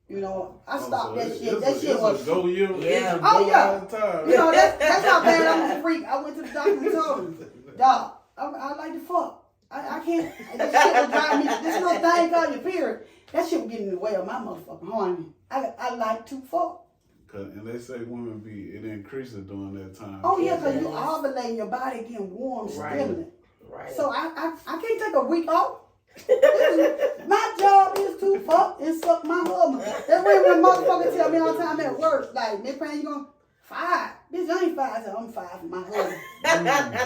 You know, I stopped that shit. That shit was. Go year. Yeah. Oh, yeah. All the time. You know, that's how bad I'm a freak. I went to the doctor and told him, dog, I like to fuck. I can't. This shit was driving me. This little thing called your period. That shit was getting in the way of my motherfucking horny. I like to fuck. And they say women it increases during that time. Oh yeah, because you ovulating, your body getting warm, stimulant. Right. So I can't take a week off. My job is to fuck and suck my husband. That's when motherfuckers tell me all the time at work, like, Miss Payne, you gonna 5? Bitch, I ain't 5, so I'm 5 for my husband.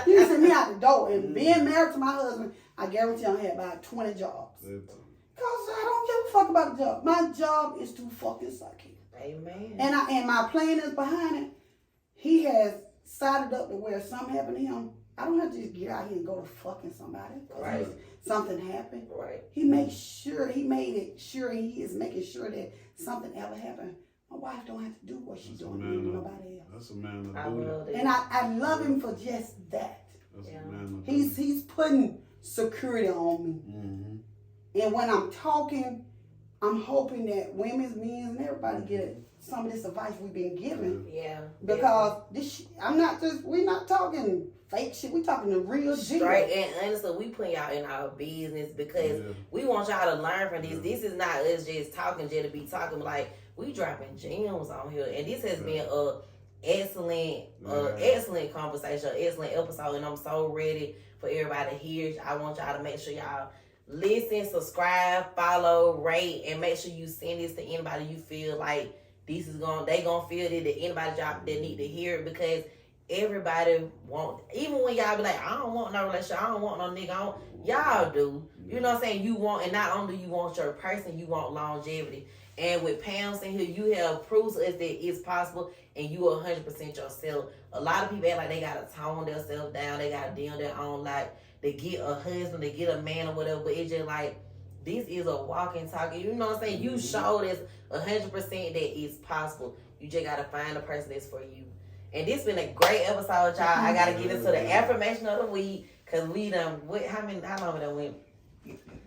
You can send me out the door. And being married to my husband, I guarantee I had about 20 jobs. Because I don't give a fuck about the job. My job is to fucking suck him. Amen. And my plan is behind it. He has sided up to where if something happened to him, I don't have to just get out here and go to fucking somebody. Right. Something happened. Right. He made it sure he is making sure that something ever happened. My wife don't have to do what she's doing with nobody else. That's a man I to do love that. it. And I love him for just that. That's Yeah. a man to do He's putting security on me. Mm-hmm. And when I'm talking, I'm hoping that women's, men's, and everybody get some of this advice we've been given. Yeah. Because we're not talking fake shit. We talking the real deal. Straight and honestly, we put y'all in our business because we want y'all to learn from this. This is not us just talking just to be talking. Like, we dropping gems on here, and this has been a excellent conversation, excellent episode, and I'm so ready for everybody to hear. I want y'all to make sure y'all listen, subscribe, follow, rate, and make sure you send this to anybody you feel like they gonna feel that anybody job that need to hear it, because everybody even when y'all be like, I don't want no relationship, I don't want no nigga, y'all do. You know what I'm saying? You want, and not only you want your person, you want longevity. And with Pam in here, you have proves us that it's possible, and you are 100% yourself. A lot of people act like they gotta tone themselves down, they gotta deal their own life. They get a husband, they get a man or whatever, but it's just like, this is a walking, talking. You know what I'm saying? You showed us 100% that it's possible. You just gotta find the person that's for you. And this been a great episode, y'all. I gotta get into the affirmation of the week, cause we done. How long we done went?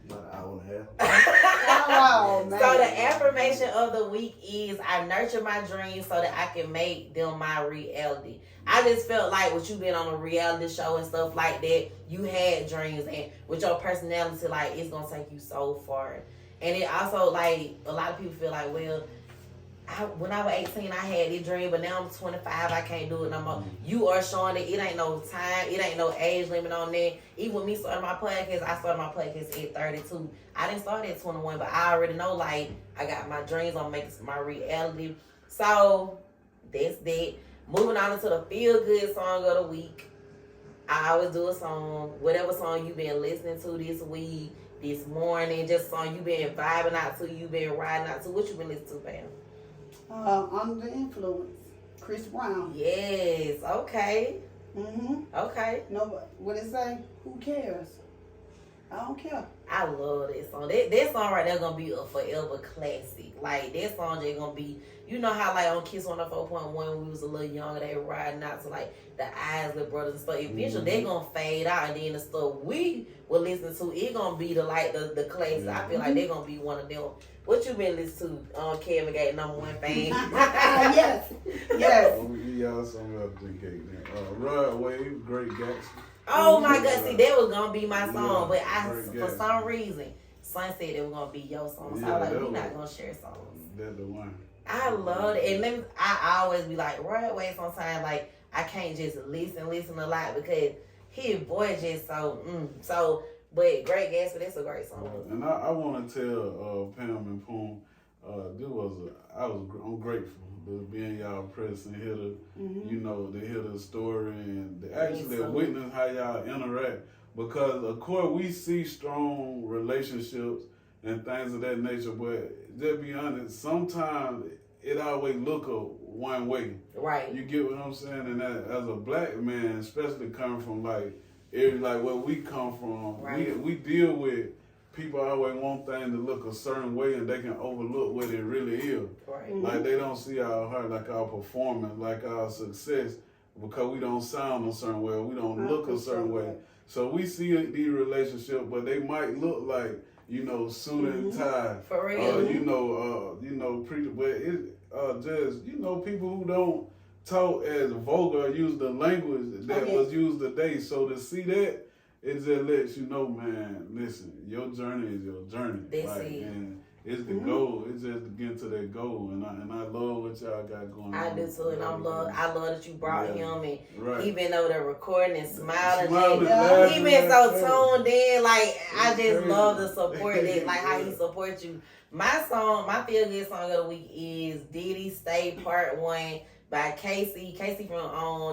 About an hour and a half. Oh, man. So the affirmation of the week is, I nurture my dreams so that I can make them my reality. I just felt like with you being on a reality show and stuff like that, you had dreams, and with your personality, like, it's gonna take you so far. And it also, like, a lot of people feel like, well, when I was 18, I had this dream, but now I'm 25, I can't do it no more. You are showing that it ain't no time, it ain't no age limit on that. Even with me starting my podcast, I started my podcast at 32. I didn't start at 21, but I already know, like, I got my dreams on making my reality. So, that's that. Moving on into the feel-good song of the week. I always do a song, whatever song you've been listening to this week, this morning, just a song you've been vibing out to, you've been riding out to. What you been listening to, Pam? Under the Influence, Chris Brown. Yes, okay. Okay. No, what it say? Who cares? I don't care. I love that song. That song right there gonna be a forever classic. Like, that song just gonna be, you know how like on Kiss 104.1 when we was a little younger, they were riding out to like the Isley Brothers and stuff. Eventually they gonna fade out, and then the stuff we will listen to, it gonna be the classics. I feel like they gonna be one of them. What you been listening to? Kevin Gate, #1 fan. Yes. I'm gonna give y'all some of the cake then. Rod Wave, Great Gatsby. Oh my God, see, that was gonna be my song, but Great for Gatsby. some reason, Son said it was gonna be your song. So I was like, we're not gonna share songs. That's the one. I love it. And then I always be like, Rod Wave sometimes, like, I can't just listen a lot because his voice just so, but Great Gatsby, that's a great song. And I want to tell Pam and Poon, I'm grateful to be in y'all presence and hear to hear the story and to actually witness how y'all interact Because of course we see strong relationships and things of that nature, but just be honest, sometimes it always look a one way. Right. You get what I'm saying? And that, as a black man, especially coming from like areas like where we come from, right. we deal with people always want things to look a certain way and they can overlook what it really is. Right. Like they don't see our heart, like our performance, like our success, because we don't sound a certain way, we don't look a certain way. So we see these relationships, but they might look like, you know, suit and tie. For real. You know, pretty, but it just, you know, people who don't talk as vulgar, use the language that was used today. So to see that, it just lets you know, man, listen, your journey is your journey. That's like, it. And it's the goal. It's just to get to that goal. And I love what y'all got going on. I do too, and I love that you brought him, and right. even though they're recording and smiling, laughing, he been so tuned in. Like it's I just crazy. love the support that, like how he supports you. My feel good song of the week is "Diddy Stay" Part 1 by Casey from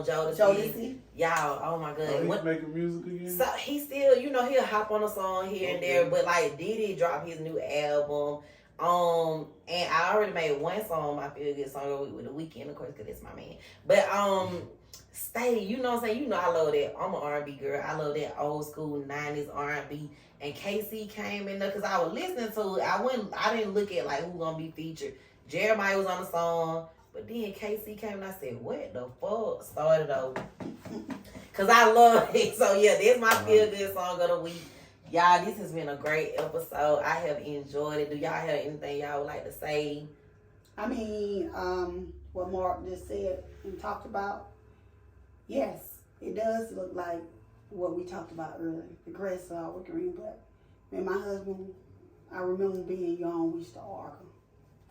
Jodeci. Y'all, oh my god, he's making music again. So he still, you know, he'll hop on a song here and there, but like Diddy dropped his new album. And I already made one song, my feel good song of the week with The Weeknd, of course, because it's my man. But Stay, you know what I'm saying? You know I love that. I'm an R&B girl. I love that old school 90s R&B. And KC came in there because I was listening to it. I didn't look at like who's gonna be featured. Jeremiah was on the song, but then KC came and I said, what the fuck? Started over. Cause I love it. So yeah, that's my feel good song of the week. Y'all, this has been a great episode. I have enjoyed it. Do y'all have anything y'all would like to say? I mean, what Mark just said and talked about, yes, it does look like what we talked about earlier. The grass is always green, but me and my husband, I remember being young, we used to argue,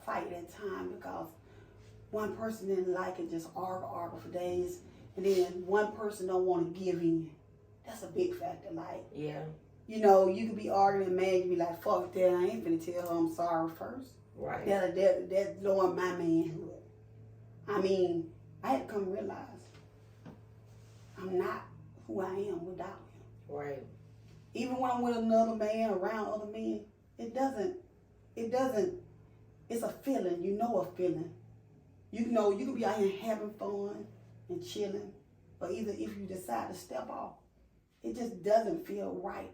fight at time because one person didn't like it, just argue for days, and then one person don't want to give in. That's a big factor. Like, yeah. You know, you could be arguing and mad, you be like, fuck that, I ain't finna tell her I'm sorry first. Right. That's lowering my manhood. I mean, I had to come to realize I'm not who I am without him. Right. Even when I'm with another man, around other men, it doesn't, it's a feeling, you know a feeling. You know, you can be out here having fun and chilling, but either if you decide to step off, it just doesn't feel right.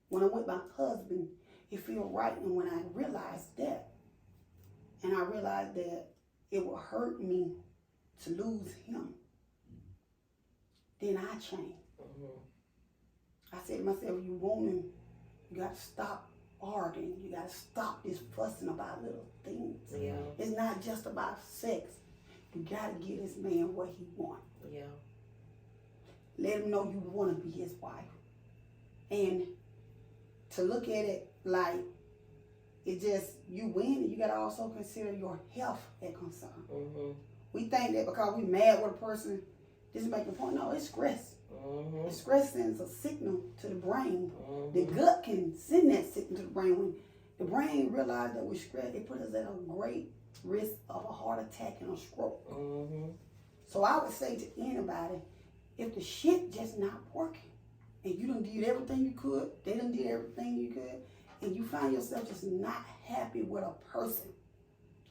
When I'm with my husband, it feels right. And when I realized that, and I realized that it would hurt me to lose him, then I changed. I said to myself, you want him, you got to stop arguing. You got to stop this fussing about little things. Yeah. It's not just about sex. You got to give this man what he wants. Yeah. Let him know you want to be his wife. And to look at it like it just, you win, and you got to also consider your health a concern. We think that because we mad with a person, this is making a point. No, it's stress. The stress sends a signal to the brain. The gut can send that signal to the brain. When the brain realizes that we're stressed, it puts us at a great risk of a heart attack and a stroke. So I would say to anybody, if the shit just not working, and you done did everything you could, they done did everything you could, and you find yourself just not happy with a person,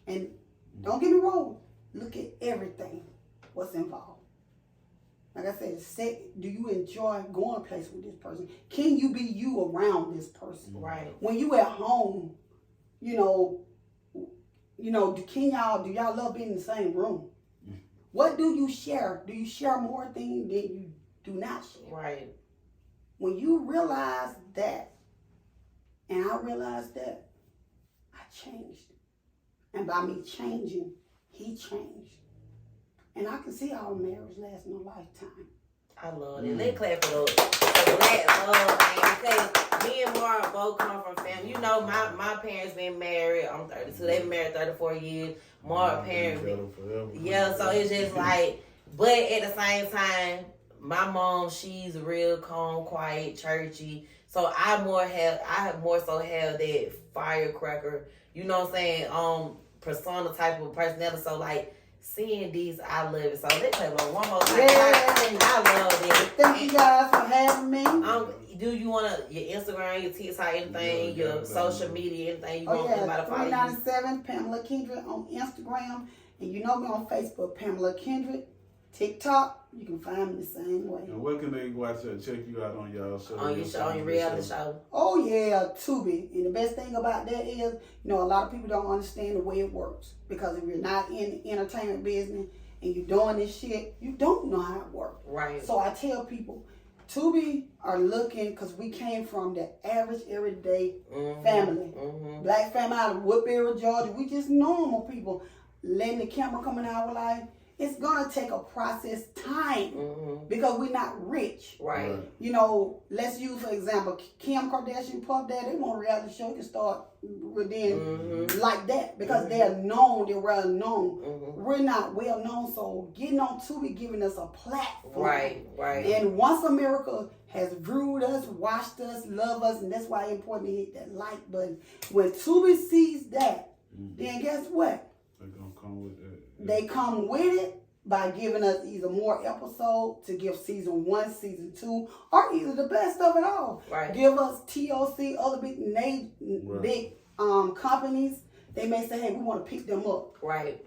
and don't get me wrong, look at everything, what's involved. Like I said, do you enjoy going a place with this person? Can you be you around this person? Right. When you at home, do y'all love being in the same room? What do you share? Do you share more things than you do not share? Right. When you realize that, and I realized that, I changed. And by me changing, he changed. And I can see our marriage lasting a lifetime. I love it. Let's clap for those. Black love, man. Because me and Mark both come from family. You know, my parents been married. I'm 32. They've been married 34 years. Mark parents. Yeah, so it's just like, but at the same time, my mom, she's real calm, quiet, churchy. So I have more so have that firecracker, you know what I'm saying, persona type of personality. So like, seeing these, I love it. So let's play one more time. I love it. Thank you guys for having me. do you wanna your Instagram, your TikTok, anything, your social media, anything you want everybody to follow you? 397 Pamela Kendrick on Instagram, and you know me on Facebook, Pamela Kendrick. TikTok, you can find me the same way. And where can they go out there and check you out on y'all show? On your show, on your reality show. Oh yeah, Tubi. And the best thing about that is, a lot of people don't understand the way it works. Because if you're not in the entertainment business and you're doing this shit, you don't know how it works. Right. So I tell people, Tubi are looking, because we came from the average everyday family. Black family out of Woodbury, Georgia. We just normal people. Letting the camera come in our life. It's gonna take a process time because we're not rich. Right. Let's use for example, Kim Kardashian, Puff Daddy, they want a reality show can start within like that because they're known, they're well known. We're not well known, so getting on Tubi giving us a platform. Right. And once America has viewed us, watched us, love us, and that's why it's important to hit that like button. When Tubi sees that, then guess what? They're gonna come with that. They come with it by giving us either more episodes to give season 1, season 2, or either the best of it all. Right. Give us TOC, other big companies. They may say, hey, we want to pick them up. Right.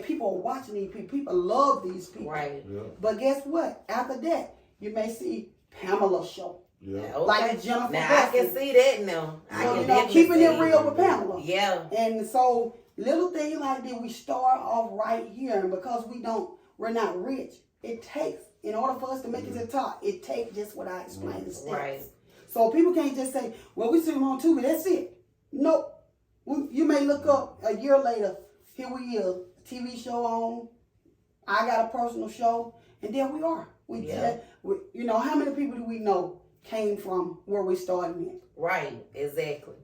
People are watching these people. People love these people. Right. Yeah. But guess what? After that, you may see Pamela show. Yeah. Okay. Like Jennifer now I can see that now. So, keeping it real with Pamela. Yeah. And so little things like that, we start off right here, and because we're not rich, it takes, in order for us to make it to the top, it takes just what I explained the steps. Right. So people can't just say, well, we see them on Tubi, that's it. Nope. You may look up a year later, here we are, TV show on, I got a personal show, and there we are. How many people do we know came from where we started at? Right. Exactly.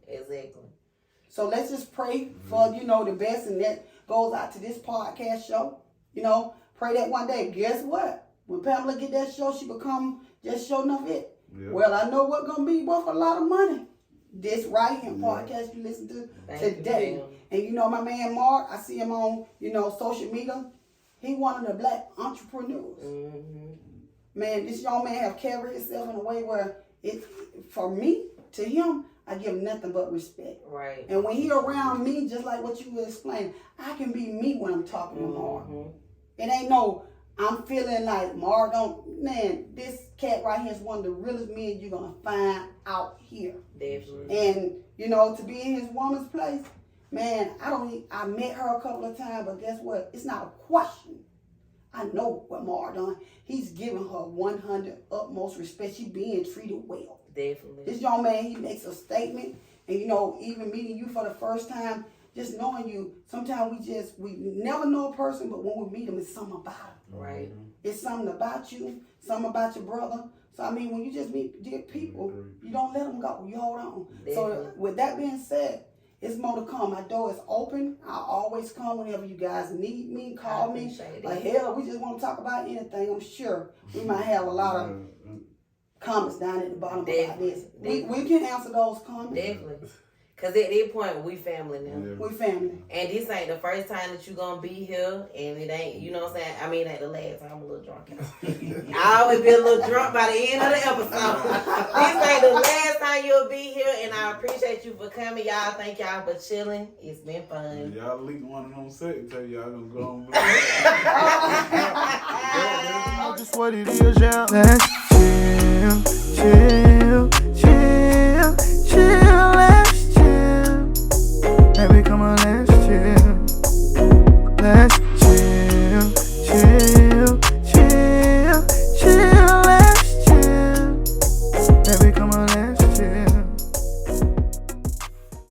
So let's just pray for, the best, and that goes out to this podcast show. Pray that one day, guess what? When Pamela get that show, she become just show enough it. Yeah. Well, I know what's going to be worth a lot of money. This right here podcast you listen to today. And my man Mark, I see him on, social media. He one of the black entrepreneurs. Man, this young man have carried himself in a way where for me, to him, I give nothing but respect. Right. And when he around me, just like what you were explaining, I can be me when I'm talking to Mark. It ain't I'm feeling like Mark this cat right here is one of the realest men you're going to find out here. Definitely. And, to be in his woman's place, man, I met her a couple of times, but guess what? It's not a question. I know what Mark done. He's giving her 100 utmost respect. She being treated well. Definitely. This young man, he makes a statement, and even meeting you for the first time, just knowing you, sometimes we never know a person, but when we meet them, it's something about them. Right. It's something about you, something about your brother. So, when you just meet dear people, you don't let them go. You hold on. Definitely. So, with that being said, it's more to come. My door is open. I always come whenever you guys need me, call me. Like, hell, we just want to talk about anything. I'm sure we might have a lot of comments down at the bottom about this. We can answer those comments. Definitely. Because at that point, we family now. Yeah. We family. And this ain't the first time that you going to be here. And it ain't, you know what I'm saying? It ain't the last time. I'm a little drunk. I always be a little drunk by the end of the episode. This ain't the last time you'll be here. And I appreciate you for coming, y'all. Thank y'all for chilling. It's been fun. Y'all leak one of them set. Tell y'all gonna go on. Just what it is, yeah. Let's chill.